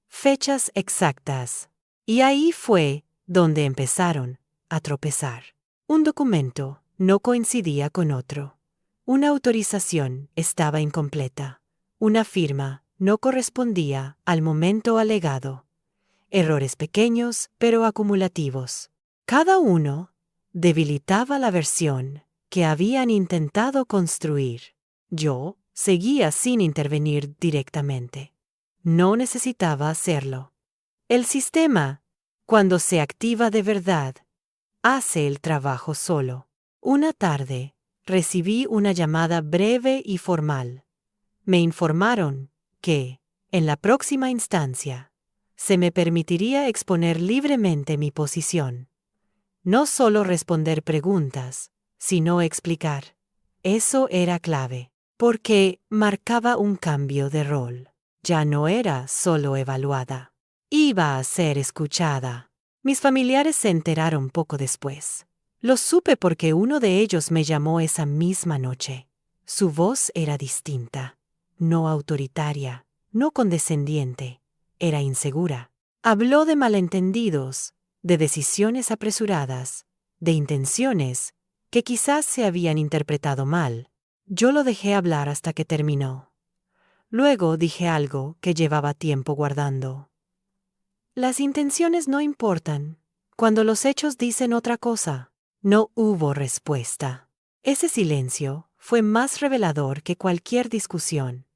[SPEAKER 1] fechas exactas. Y ahí fue donde empezaron a tropezar. Un documento no coincidía con otro. Una autorización estaba incompleta. Una firma no correspondía al momento alegado. Errores pequeños pero acumulativos. Cada uno debilitaba la versión que habían intentado construir. Yo seguía sin intervenir directamente. No necesitaba hacerlo. El sistema, cuando se activa de verdad, hace el trabajo solo. Una tarde, recibí una llamada breve y formal. Me informaron que, en la próxima instancia, se me permitiría exponer libremente mi posición. No solo responder preguntas, sino explicar. Eso era clave, porque marcaba un cambio de rol. Ya no era solo evaluada. Iba a ser escuchada. Mis familiares se enteraron poco después. Lo supe porque uno de ellos me llamó esa misma noche. Su voz era distinta, no autoritaria, no condescendiente, era insegura. Habló de malentendidos, de decisiones apresuradas, de intenciones que quizás se habían interpretado mal. Yo lo dejé hablar hasta que terminó. Luego dije algo que llevaba tiempo guardando. Las intenciones no importan. Cuando los hechos dicen otra cosa, no hubo respuesta. Ese silencio fue más revelador que cualquier discusión,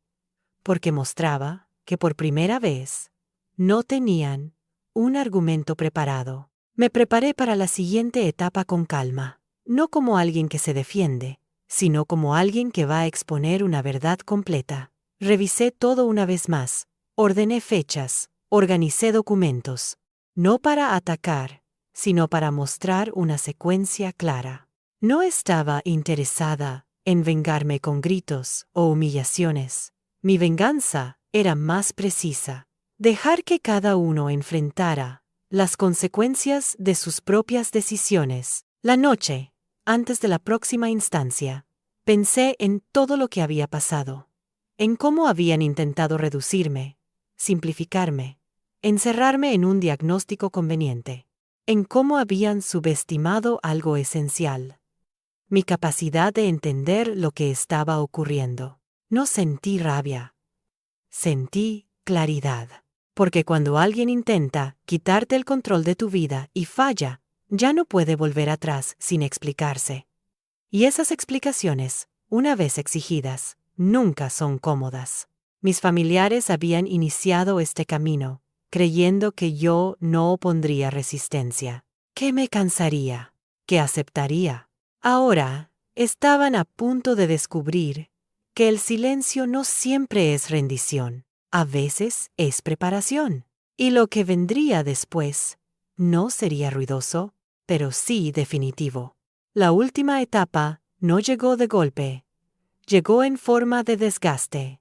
[SPEAKER 1] porque mostraba que por primera vez no tenían un argumento preparado. Me preparé para la siguiente etapa con calma, no como alguien que se defiende, sino como alguien que va a exponer una verdad completa. Revisé todo una vez más, ordené fechas, organicé documentos, no para atacar, sino para mostrar una secuencia clara. No estaba interesada en vengarme con gritos o humillaciones. Mi venganza era más precisa. Dejar que cada uno enfrentara las consecuencias de sus propias decisiones. La noche, antes de la próxima instancia, pensé en todo lo que había pasado, en cómo habían intentado reducirme, simplificarme, encerrarme en un diagnóstico conveniente, en cómo habían subestimado algo esencial, mi capacidad de entender lo que estaba ocurriendo. No sentí rabia, sentí claridad. Porque cuando alguien intenta quitarte el control de tu vida y falla, ya no puede volver atrás sin explicarse. Y esas explicaciones, una vez exigidas, nunca son cómodas. Mis familiares habían iniciado este camino, creyendo que yo no opondría resistencia, que me cansaría, que aceptaría. Ahora, estaban a punto de descubrir que el silencio no siempre es rendición. A veces es preparación. Y lo que vendría después no sería ruidoso, pero sí definitivo. La última etapa no llegó de golpe. Llegó en forma de desgaste,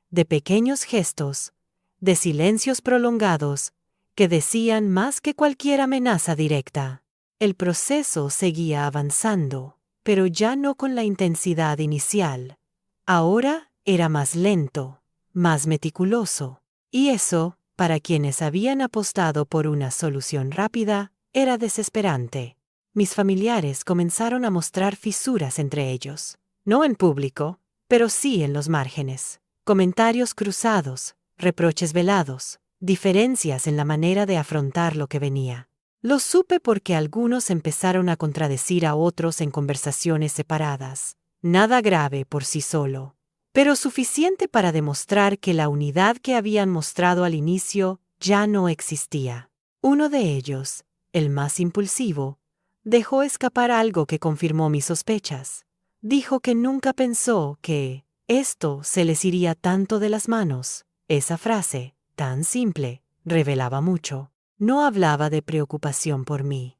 [SPEAKER 1] de pequeños gestos, de silencios prolongados que decían más que cualquier amenaza directa. El proceso seguía avanzando, pero ya no con la intensidad inicial. Ahora era más lento, más meticuloso, y eso, para quienes habían apostado por una solución rápida, era desesperante. Mis familiares comenzaron a mostrar fisuras entre ellos, no en público, pero sí en los márgenes. Comentarios cruzados, reproches velados, diferencias en la manera de afrontar lo que venía. Lo supe porque algunos empezaron a contradecir a otros en conversaciones separadas. Nada grave por sí solo, pero suficiente para demostrar que la unidad que habían mostrado al inicio ya no existía. Uno de ellos, el más impulsivo, dejó escapar algo que confirmó mis sospechas. Dijo que nunca pensó que esto se les iría tanto de las manos. Esa frase, tan simple, revelaba mucho. No hablaba de preocupación por mí.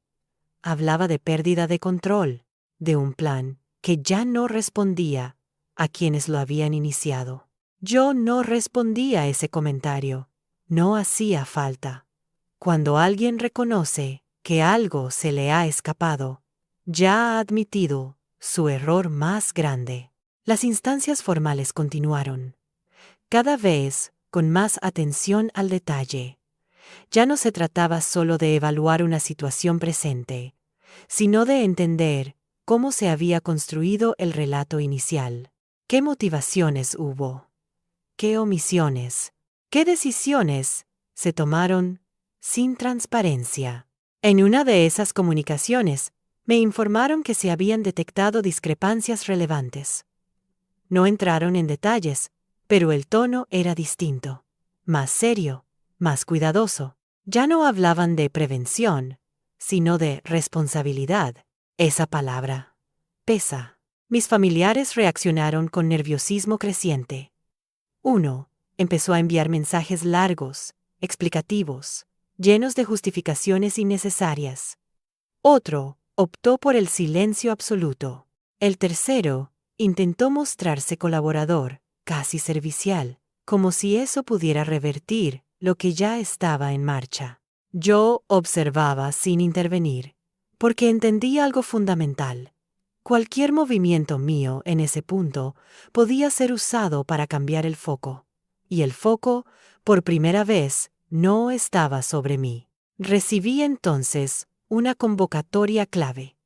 [SPEAKER 1] Hablaba de pérdida de control, de un plan que ya no respondía a quienes lo habían iniciado. Yo no respondía a ese comentario. No hacía falta. Cuando alguien reconoce que algo se le ha escapado, ya ha admitido su error más grande. Las instancias formales continuaron, cada vez con más atención al detalle. Ya no se trataba solo de evaluar una situación presente, sino de entender cómo se había construido el relato inicial. ¿Qué motivaciones hubo? ¿Qué omisiones? ¿Qué decisiones se tomaron sin transparencia? En una de esas comunicaciones, me informaron que se habían detectado discrepancias relevantes. No entraron en detalles, pero el tono era distinto, más serio, más cuidadoso. Ya no hablaban de prevención, sino de responsabilidad. Esa palabra pesa. Mis familiares reaccionaron con nerviosismo creciente. Uno empezó a enviar mensajes largos, explicativos, llenos de justificaciones innecesarias. Otro optó por el silencio absoluto. El tercero intentó mostrarse colaborador, casi servicial, como si eso pudiera revertir lo que ya estaba en marcha. Yo observaba sin intervenir, porque entendía algo fundamental. Cualquier movimiento mío en ese punto podía ser usado para cambiar el foco. Y el foco, por primera vez, no estaba sobre mí. Recibí entonces una convocatoria clave.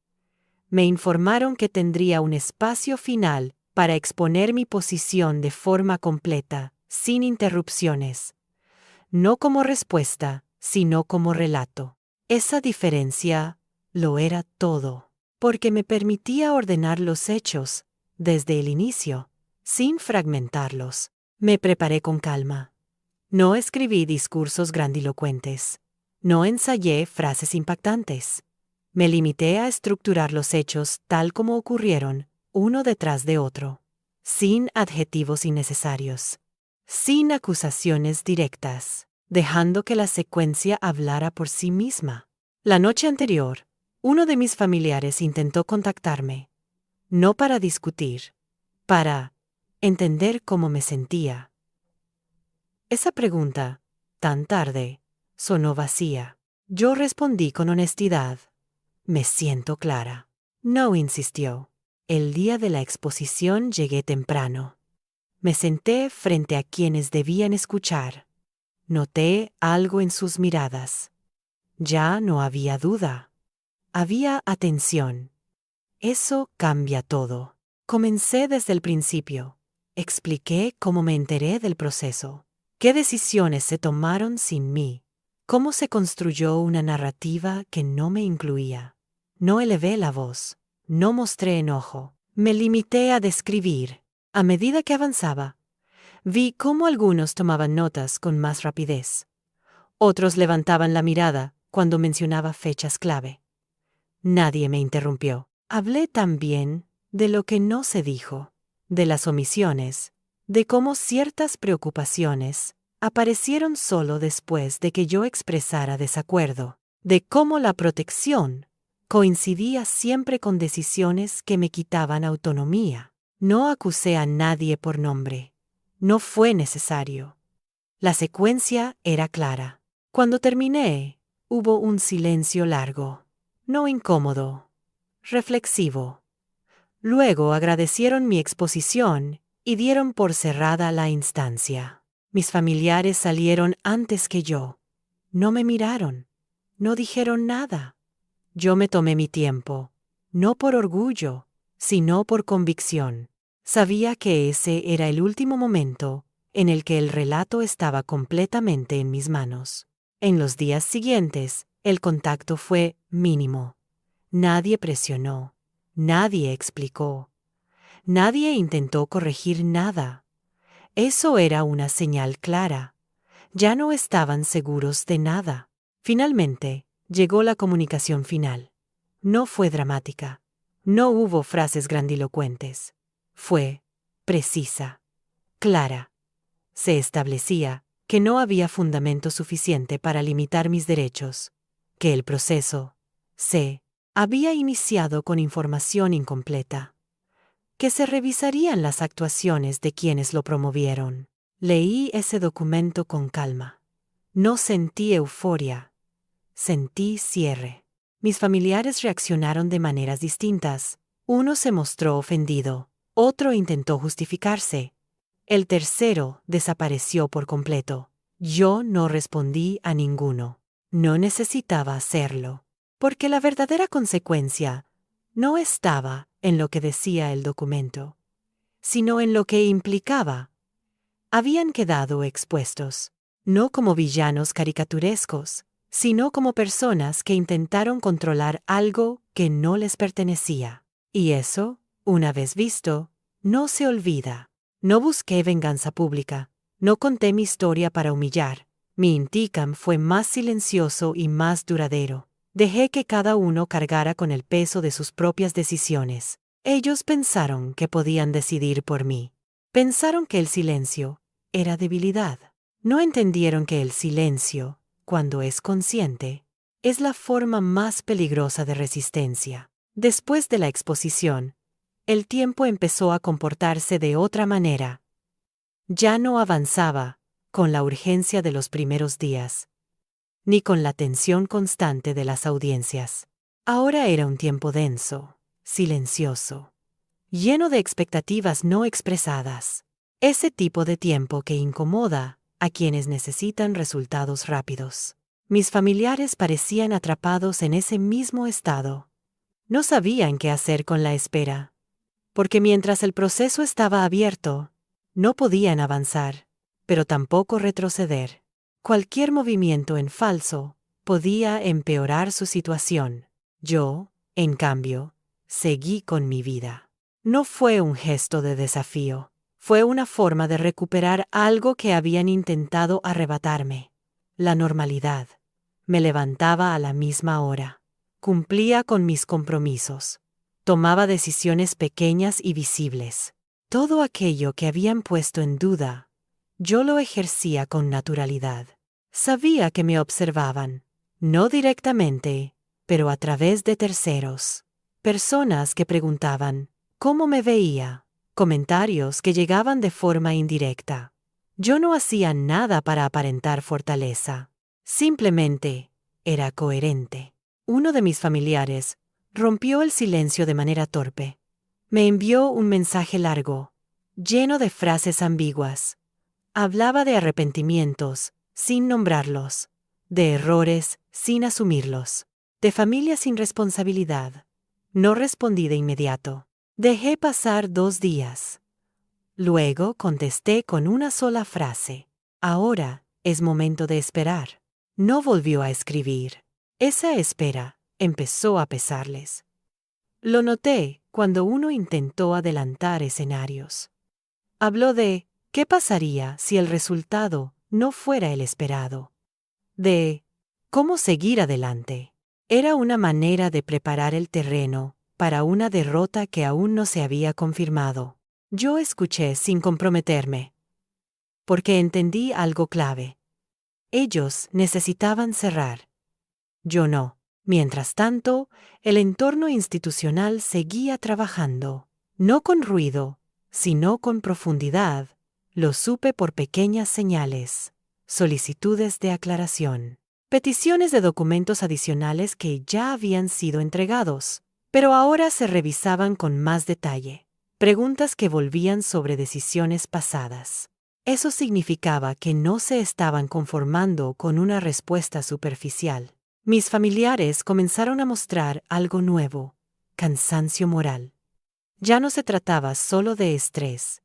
[SPEAKER 1] Me informaron que tendría un espacio final para exponer mi posición de forma completa, sin interrupciones. No como respuesta, sino como relato. Esa diferencia lo era todo, porque me permitía ordenar los hechos desde el inicio, sin fragmentarlos. Me preparé con calma. No escribí discursos grandilocuentes. No ensayé frases impactantes. Me limité a estructurar los hechos tal como ocurrieron, uno detrás de otro, sin adjetivos innecesarios, sin acusaciones directas, dejando que la secuencia hablara por sí misma. La noche anterior, uno de mis familiares intentó contactarme, no para discutir, para entender cómo me sentía. Esa pregunta, tan tarde, sonó vacía. Yo respondí con honestidad. Me siento clara. No insistió. El día de la exposición llegué temprano. Me senté frente a quienes debían escuchar. Noté algo en sus miradas. Ya no había duda. Había atención. Eso cambia todo. Comencé desde el principio. Expliqué cómo me enteré del proceso. ¿Qué decisiones se tomaron sin mí? ¿Cómo se construyó una narrativa que no me incluía? No elevé la voz, no mostré enojo, me limité a describir. A medida que avanzaba, vi cómo algunos tomaban notas con más rapidez. Otros levantaban la mirada cuando mencionaba fechas clave. Nadie me interrumpió. Hablé también de lo que no se dijo, de las omisiones, de cómo ciertas preocupaciones aparecieron solo después de que yo expresara desacuerdo, de cómo la protección coincidía siempre con decisiones que me quitaban autonomía. No acusé a nadie por nombre. No fue necesario. La secuencia era clara. Cuando terminé, hubo un silencio largo, no incómodo, reflexivo. Luego agradecieron mi exposición y dieron por cerrada la instancia. Mis familiares salieron antes que yo. No me miraron. No dijeron nada. Yo me tomé mi tiempo, no por orgullo, sino por convicción. Sabía que ese era el último momento en el que el relato estaba completamente en mis manos. En los días siguientes, El contacto fue mínimo. Nadie presionó. Nadie explicó. Nadie intentó corregir nada. Eso era una señal clara. Ya no estaban seguros de nada. Finalmente, llegó la comunicación final. No fue dramática. No hubo frases grandilocuentes. Fue precisa, clara. Se establecía que no había fundamento suficiente para limitar mis derechos, que el proceso se había iniciado con información incompleta, que se revisarían las actuaciones de quienes lo promovieron. Leí ese documento con calma. No sentí euforia, sentí cierre. Mis familiares reaccionaron de maneras distintas. Uno se mostró ofendido, otro intentó justificarse. El tercero desapareció por completo. Yo no respondí a ninguno. No necesitaba hacerlo, porque la verdadera consecuencia no estaba en lo que decía el documento, sino en lo que implicaba. Habían quedado expuestos, no como villanos caricaturescos, sino como personas que intentaron controlar algo que no les pertenecía. Y eso, una vez visto, no se olvida. No busqué venganza pública, no conté mi historia para humillar. Mi inticam fue más silencioso y más duradero. Dejé que cada uno cargara con el peso de sus propias decisiones. Ellos pensaron que podían decidir por mí. Pensaron que el silencio era debilidad. No entendieron que el silencio, cuando es consciente, es la forma más peligrosa de resistencia. Después de la exposición, el tiempo empezó a comportarse de otra manera. Ya no avanzaba con la urgencia de los primeros días, ni con la tensión constante de las audiencias. Ahora era un tiempo denso, silencioso, lleno de expectativas no expresadas. Ese tipo de tiempo que incomoda a quienes necesitan resultados rápidos. Mis familiares parecían atrapados en ese mismo estado. No sabían qué hacer con la espera, porque mientras el proceso estaba abierto, no podían avanzar, pero tampoco retroceder. Cualquier movimiento en falso podía empeorar su situación. Yo, en cambio, seguí con mi vida. No fue un gesto de desafío, fue una forma de recuperar algo que habían intentado arrebatarme: la normalidad. Me levantaba a la misma hora, cumplía con mis compromisos, tomaba decisiones pequeñas y visibles. Todo aquello que habían puesto en duda, yo lo ejercía con naturalidad. Sabía que me observaban, no directamente, pero a través de terceros. Personas que preguntaban cómo me veía, comentarios que llegaban de forma indirecta. Yo no hacía nada para aparentar fortaleza. Simplemente era coherente. Uno de mis familiares rompió el silencio de manera torpe. Me envió un mensaje largo, lleno de frases ambiguas. Hablaba de arrepentimientos, sin nombrarlos, de errores, sin asumirlos, de familias sin responsabilidad. No respondí de inmediato. Dejé pasar 2 días. Luego contesté con una sola frase: ahora es momento de esperar. No volvió a escribir. Esa espera empezó a pesarles. Lo noté cuando uno intentó adelantar escenarios. Habló de qué pasaría si el resultado no fuera el esperado. De cómo seguir adelante. Era una manera de preparar el terreno para una derrota que aún no se había confirmado. Yo escuché sin comprometerme, porque entendí algo clave. Ellos necesitaban cerrar. Yo no. Mientras tanto, el entorno institucional seguía trabajando, no con ruido, sino con profundidad. Lo supe por pequeñas señales, solicitudes de aclaración, peticiones de documentos adicionales que ya habían sido entregados, pero ahora se revisaban con más detalle, preguntas que volvían sobre decisiones pasadas. Eso significaba que no se estaban conformando con una respuesta superficial. Mis familiares comenzaron a mostrar algo nuevo: cansancio moral. Ya no se trataba solo de estrés.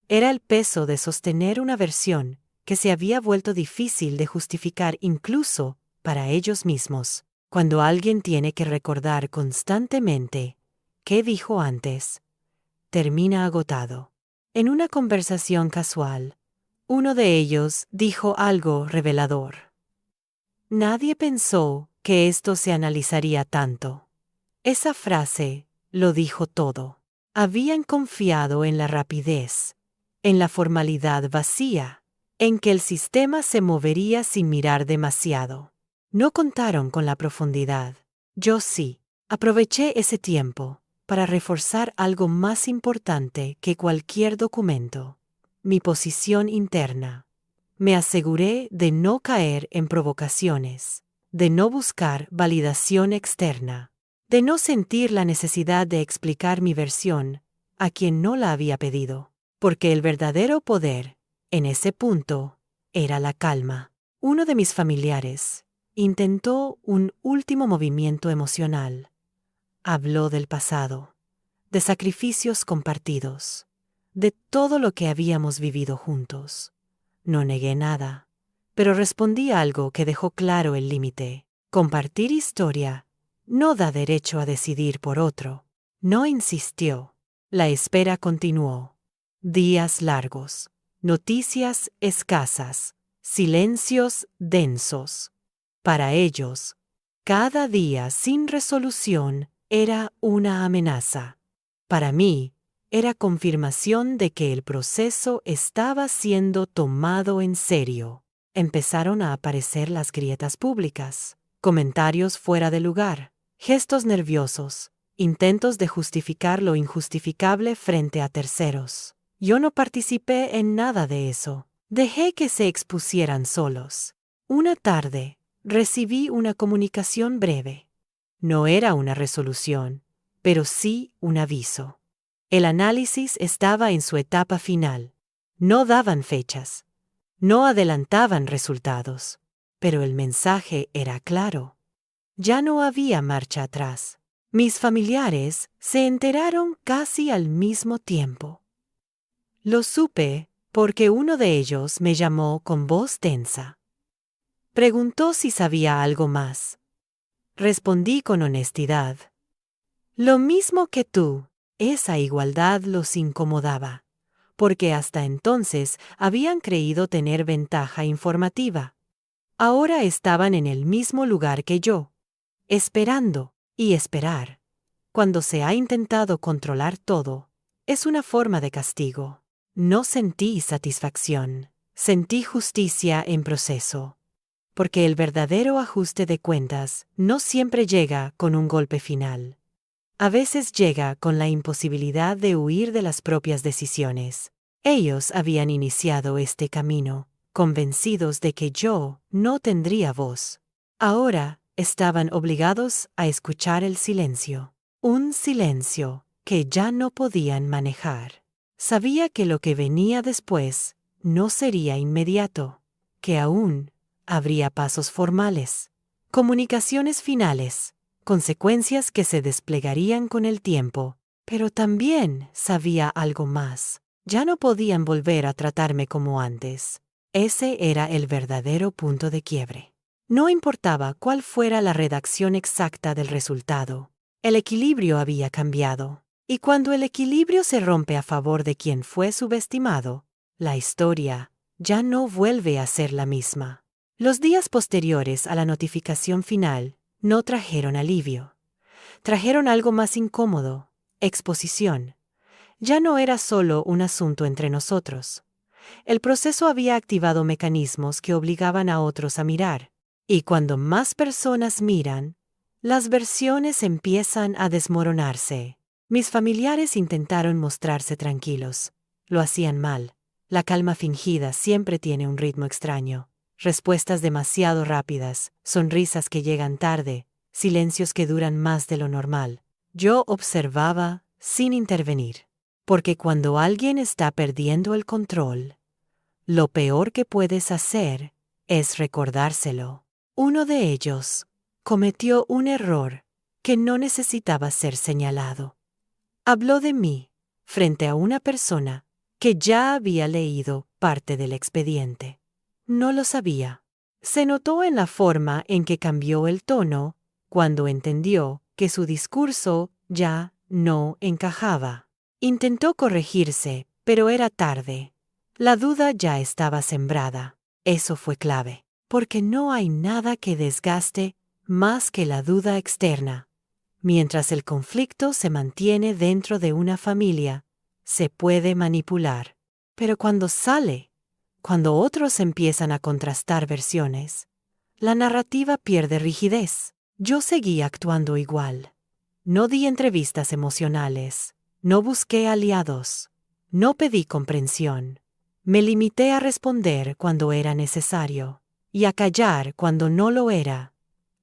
[SPEAKER 1] Era el peso de sostener una versión que se había vuelto difícil de justificar incluso para ellos mismos. Cuando alguien tiene que recordar constantemente qué dijo antes, termina agotado. En una conversación casual, uno de ellos dijo algo revelador. Nadie pensó que esto se analizaría tanto. Esa frase lo dijo todo. Habían confiado en la rapidez, en la formalidad vacía, en que el sistema se movería sin mirar demasiado. No contaron con la profundidad. Yo sí. Aproveché ese tiempo para reforzar algo más importante que cualquier documento: mi posición interna. Me aseguré de no caer en provocaciones, de no buscar validación externa, de no sentir la necesidad de explicar mi versión a quien no la había pedido, porque el verdadero poder, en ese punto, era la calma. Uno de mis familiares intentó un último movimiento emocional. Habló del pasado, de sacrificios compartidos, de todo lo que habíamos vivido juntos. No negué nada, pero respondí algo que dejó claro el límite. Compartir historia no da derecho a decidir por otro. No insistió. La espera continuó. Días largos, noticias escasas, silencios densos. Para ellos, cada día sin resolución era una amenaza. Para mí, era confirmación de que el proceso estaba siendo tomado en serio. Empezaron a aparecer las grietas públicas, comentarios fuera de lugar, gestos nerviosos, intentos de justificar lo injustificable frente a terceros. Yo no participé en nada de eso. Dejé que se expusieran solos. Una tarde, recibí una comunicación breve. No era una resolución, pero sí un aviso. El análisis estaba en su etapa final. No daban fechas. No adelantaban resultados. Pero el mensaje era claro. Ya no había marcha atrás. Mis familiares se enteraron casi al mismo tiempo. Lo supe porque uno de ellos me llamó con voz tensa. Preguntó si sabía algo más. Respondí con honestidad. Lo mismo que tú. Esa igualdad los incomodaba, porque hasta entonces habían creído tener ventaja informativa. Ahora estaban en el mismo lugar que yo, esperando y esperar. Cuando se ha intentado controlar todo, es una forma de castigo. No sentí satisfacción, sentí justicia en proceso, porque el verdadero ajuste de cuentas no siempre llega con un golpe final. A veces llega con la imposibilidad de huir de las propias decisiones. Ellos habían iniciado este camino, convencidos de que yo no tendría voz. Ahora estaban obligados a escuchar el silencio. Un silencio que ya no podían manejar. Sabía que lo que venía después no sería inmediato, que aún habría pasos formales, comunicaciones finales, consecuencias que se desplegarían con el tiempo, pero también sabía algo más. Ya no podían volver a tratarme como antes. Ese era el verdadero punto de quiebre. No importaba cuál fuera la redacción exacta del resultado, el equilibrio había cambiado. Y cuando el equilibrio se rompe a favor de quien fue subestimado, la historia ya no vuelve a ser la misma. Los días posteriores a la notificación final no trajeron alivio. Trajeron algo más incómodo: exposición. Ya no era solo un asunto entre nosotros. El proceso había activado mecanismos que obligaban a otros a mirar. Y cuando más personas miran, las versiones empiezan a desmoronarse. Mis familiares intentaron mostrarse tranquilos. Lo hacían mal. La calma fingida siempre tiene un ritmo extraño. Respuestas demasiado rápidas, sonrisas que llegan tarde, silencios que duran más de lo normal. Yo observaba sin intervenir. Porque cuando alguien está perdiendo el control, lo peor que puedes hacer es recordárselo. Uno de ellos cometió un error que no necesitaba ser señalado. Habló de mí frente a una persona que ya había leído parte del expediente. No lo sabía. Se notó en la forma en que cambió el tono cuando entendió que su discurso ya no encajaba. Intentó corregirse, pero era tarde. La duda ya estaba sembrada. Eso fue clave, porque no hay nada que desgaste más que la duda externa. Mientras el conflicto se mantiene dentro de una familia, se puede manipular. Pero cuando otros empiezan a contrastar versiones, la narrativa pierde rigidez. Yo seguí actuando igual. No di entrevistas emocionales, no busqué aliados, no pedí comprensión. Me limité a responder cuando era necesario y a callar cuando no lo era.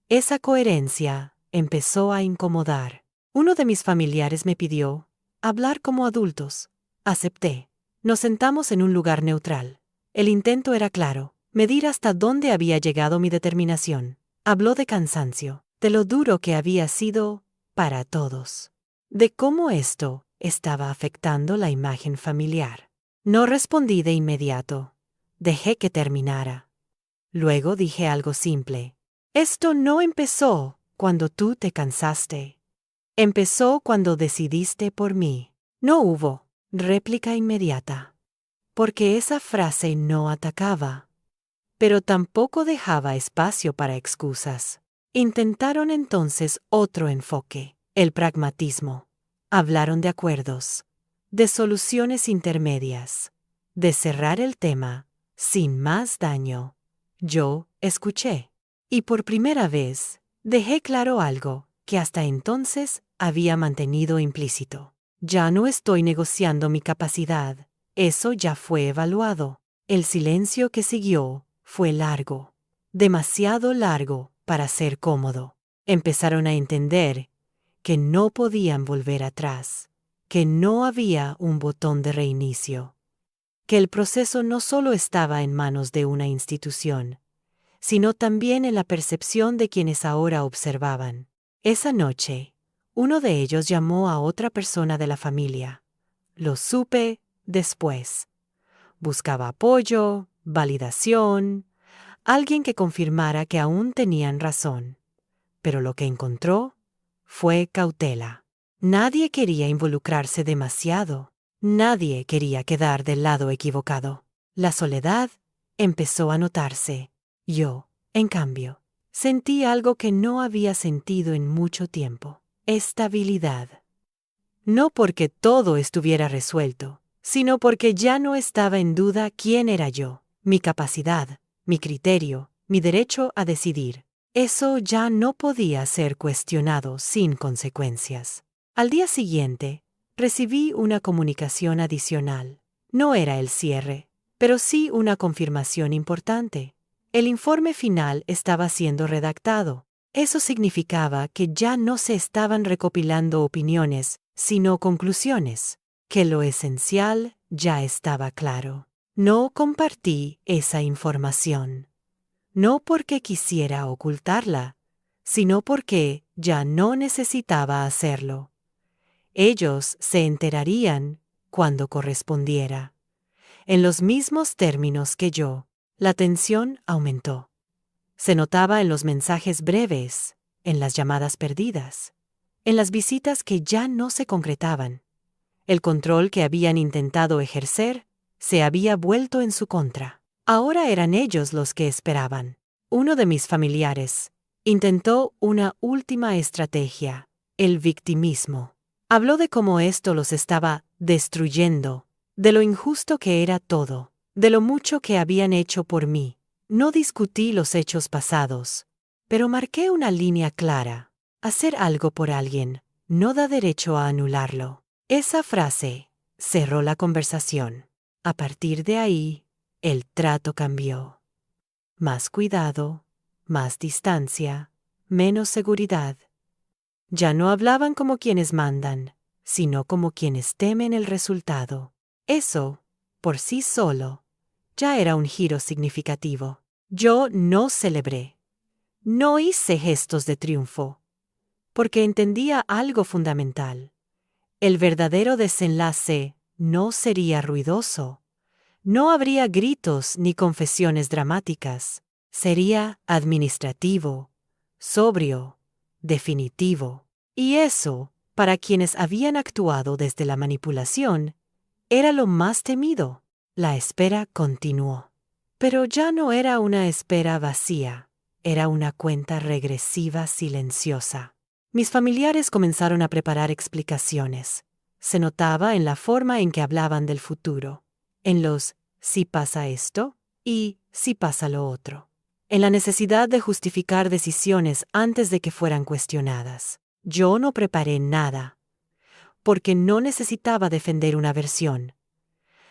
[SPEAKER 1] Esa coherencia empezó a incomodar. Uno de mis familiares me pidió hablar como adultos. Acepté. Nos sentamos en un lugar neutral. El intento era claro, medir hasta dónde había llegado mi determinación. Habló de cansancio, de lo duro que había sido para todos, de cómo esto estaba afectando la imagen familiar. No respondí de inmediato. Dejé que terminara. Luego dije algo simple. Esto no empezó cuando tú te cansaste. Empezó cuando decidiste por mí. No hubo réplica inmediata, porque esa frase no atacaba, pero tampoco dejaba espacio para excusas. Intentaron entonces otro enfoque, el pragmatismo. Hablaron de acuerdos, de soluciones intermedias, de cerrar el tema sin más daño. Yo escuché, y por primera vez dejé claro algo que hasta entonces había mantenido implícito. Ya no estoy negociando mi capacidad, eso ya fue evaluado. El silencio que siguió fue largo, demasiado largo para ser cómodo. Empezaron a entender que no podían volver atrás, que no había un botón de reinicio, que el proceso no solo estaba en manos de una institución, sino también en la percepción de quienes ahora observaban. Esa noche, uno de ellos llamó a otra persona de la familia. Lo supe después. Buscaba apoyo, validación, alguien que confirmara que aún tenían razón. Pero lo que encontró fue cautela. Nadie quería involucrarse demasiado. Nadie quería quedar del lado equivocado. La soledad empezó a notarse. Yo, en cambio, sentí algo que no había sentido en mucho tiempo. Estabilidad. No porque todo estuviera resuelto, sino porque ya no estaba en duda quién era yo, mi capacidad, mi criterio, mi derecho a decidir. Eso ya no podía ser cuestionado sin consecuencias. Al día siguiente, recibí una comunicación adicional. No era el cierre, pero sí una confirmación importante. El informe final estaba siendo redactado. Eso significaba que ya no se estaban recopilando opiniones, sino conclusiones, que lo esencial ya estaba claro. No compartí esa información. No porque quisiera ocultarla, sino porque ya no necesitaba hacerlo. Ellos se enterarían cuando correspondiera. En los mismos términos que yo, la tensión aumentó. Se notaba en los mensajes breves, en las llamadas perdidas, en las visitas que ya no se concretaban. El control que habían intentado ejercer se había vuelto en su contra. Ahora eran ellos los que esperaban. Uno de mis familiares intentó una última estrategia, el victimismo. Habló de cómo esto los estaba destruyendo, de lo injusto que era todo, de lo mucho que habían hecho por mí. No discutí los hechos pasados, pero marqué una línea clara. Hacer algo por alguien no da derecho a anularlo. Esa frase cerró la conversación. A partir de ahí, el trato cambió. Más cuidado, más distancia, menos seguridad. Ya no hablaban como quienes mandan, sino como quienes temen el resultado. Eso, por sí solo, ya era un giro significativo. Yo no celebré. No hice gestos de triunfo, porque entendía algo fundamental. El verdadero desenlace no sería ruidoso. No habría gritos ni confesiones dramáticas. Sería administrativo, sobrio, definitivo. Y eso, para quienes habían actuado desde la manipulación, era lo más temido. La espera continuó. Pero ya no era una espera vacía, era una cuenta regresiva silenciosa. Mis familiares comenzaron a preparar explicaciones. Se notaba en la forma en que hablaban del futuro, en los si pasa esto y si pasa lo otro, en la necesidad de justificar decisiones antes de que fueran cuestionadas. Yo no preparé nada, porque no necesitaba defender una versión.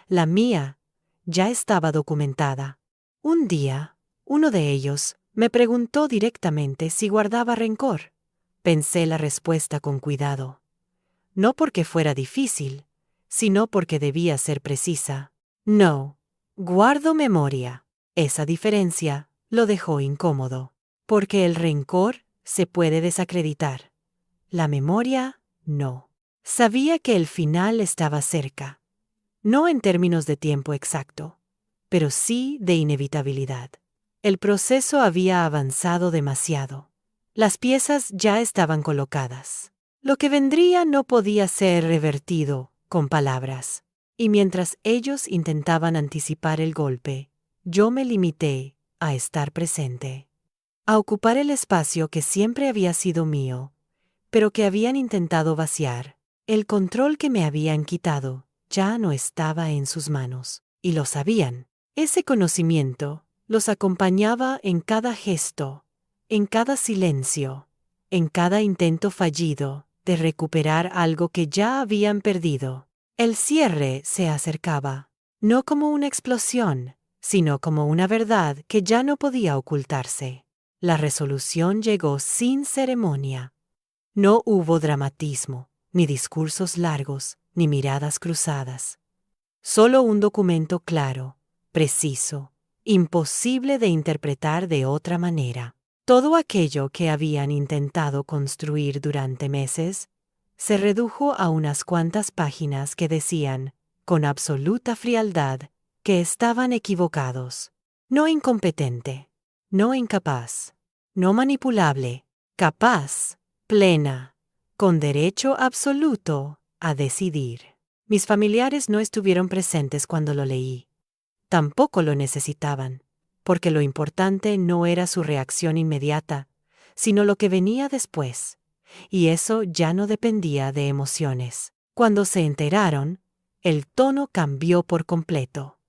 [SPEAKER 1] La mía ya estaba documentada. Un día, uno de ellos me preguntó directamente si guardaba rencor. Pensé la respuesta con cuidado. No porque fuera difícil, sino porque debía ser precisa. No, guardo memoria. Esa diferencia lo dejó incómodo, porque el rencor se puede desacreditar. La memoria, no. Sabía que el final estaba cerca. No en términos de tiempo exacto, pero sí de inevitabilidad. El proceso había avanzado demasiado. Las piezas ya estaban colocadas. Lo que vendría no podía ser revertido con palabras. Y mientras ellos intentaban anticipar el golpe, yo me limité a estar presente, a ocupar el espacio que siempre había sido mío, pero que habían intentado vaciar. El control que me habían quitado ya no estaba en sus manos, y lo sabían. Ese conocimiento los acompañaba en cada gesto, en cada silencio, en cada intento fallido de recuperar algo que ya habían perdido. El cierre se acercaba, no como una explosión, sino como una verdad que ya no podía ocultarse. La resolución llegó sin ceremonia. No hubo dramatismo, ni discursos largos, ni miradas cruzadas. Solo un documento claro, preciso, imposible de interpretar de otra manera. Todo aquello que habían intentado construir durante meses se redujo a unas cuantas páginas que decían, con absoluta frialdad, que estaban equivocados. No incompetente, no incapaz, no manipulable, capaz, plena, con derecho absoluto a decidir. Mis familiares no estuvieron presentes cuando lo leí. Tampoco lo necesitaban, porque lo importante no era su reacción inmediata, sino lo que venía después, y eso ya no dependía de emociones. Cuando se enteraron, el tono cambió por completo.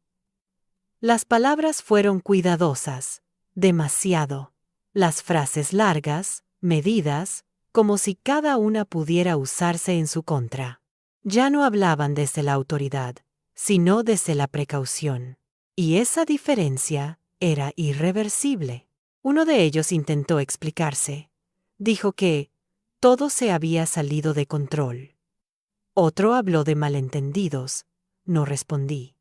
[SPEAKER 1] Las palabras fueron cuidadosas, demasiado. Las frases largas, medidas, como si cada una pudiera usarse en su contra. Ya no hablaban desde la autoridad, sino desde la precaución. Y esa diferencia era irreversible. Uno de ellos intentó explicarse. Dijo que todo se había salido de control. Otro habló de malentendidos. No respondí.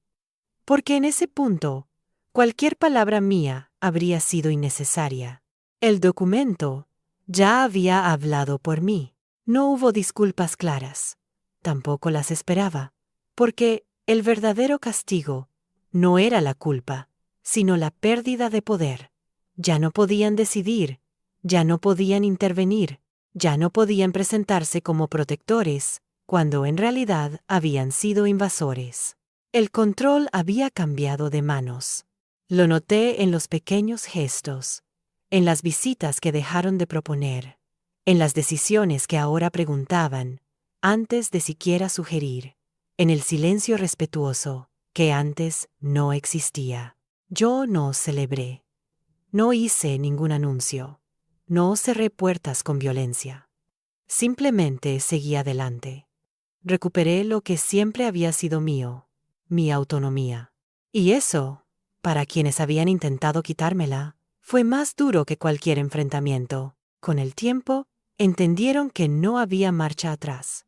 [SPEAKER 1] Porque en ese punto, cualquier palabra mía habría sido innecesaria. El documento ya había hablado por mí. No hubo disculpas claras. Tampoco las esperaba, porque el verdadero castigo no era la culpa, sino la pérdida de poder. Ya no podían decidir, ya no podían intervenir, ya no podían presentarse como protectores, cuando en realidad habían sido invasores. El control había cambiado de manos. Lo noté en los pequeños gestos, en las visitas que dejaron de proponer, en las decisiones que ahora preguntaban, antes de siquiera sugerir, en el silencio respetuoso que antes no existía. Yo no celebré, no hice ningún anuncio, no cerré puertas con violencia. Simplemente seguí adelante. Recuperé lo que siempre había sido mío, mi autonomía. Y eso, para quienes habían intentado quitármela, fue más duro que cualquier enfrentamiento. Con el tiempo, entendieron que no había marcha atrás,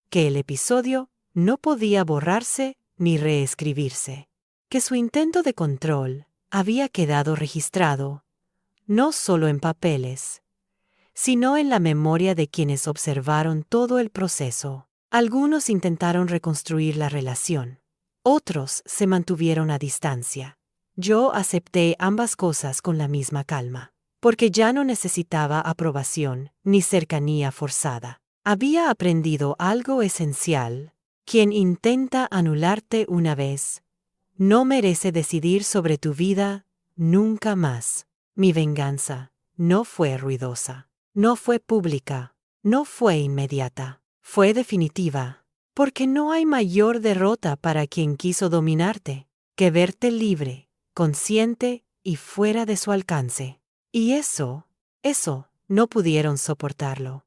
[SPEAKER 1] que el episodio no podía borrarse ni reescribirse, que su intento de control había quedado registrado, no solo en papeles, sino en la memoria de quienes observaron todo el proceso. Algunos intentaron reconstruir la relación, otros se mantuvieron a distancia. Yo acepté ambas cosas con la misma calma, porque ya no necesitaba aprobación ni cercanía forzada. Había aprendido algo esencial. Quien intenta anularte una vez, no merece decidir sobre tu vida nunca más. Mi venganza no fue ruidosa, no fue pública, no fue inmediata, fue definitiva, porque no hay mayor derrota para quien quiso dominarte que verte libre, consciente y fuera de su alcance. Y eso, no pudieron soportarlo.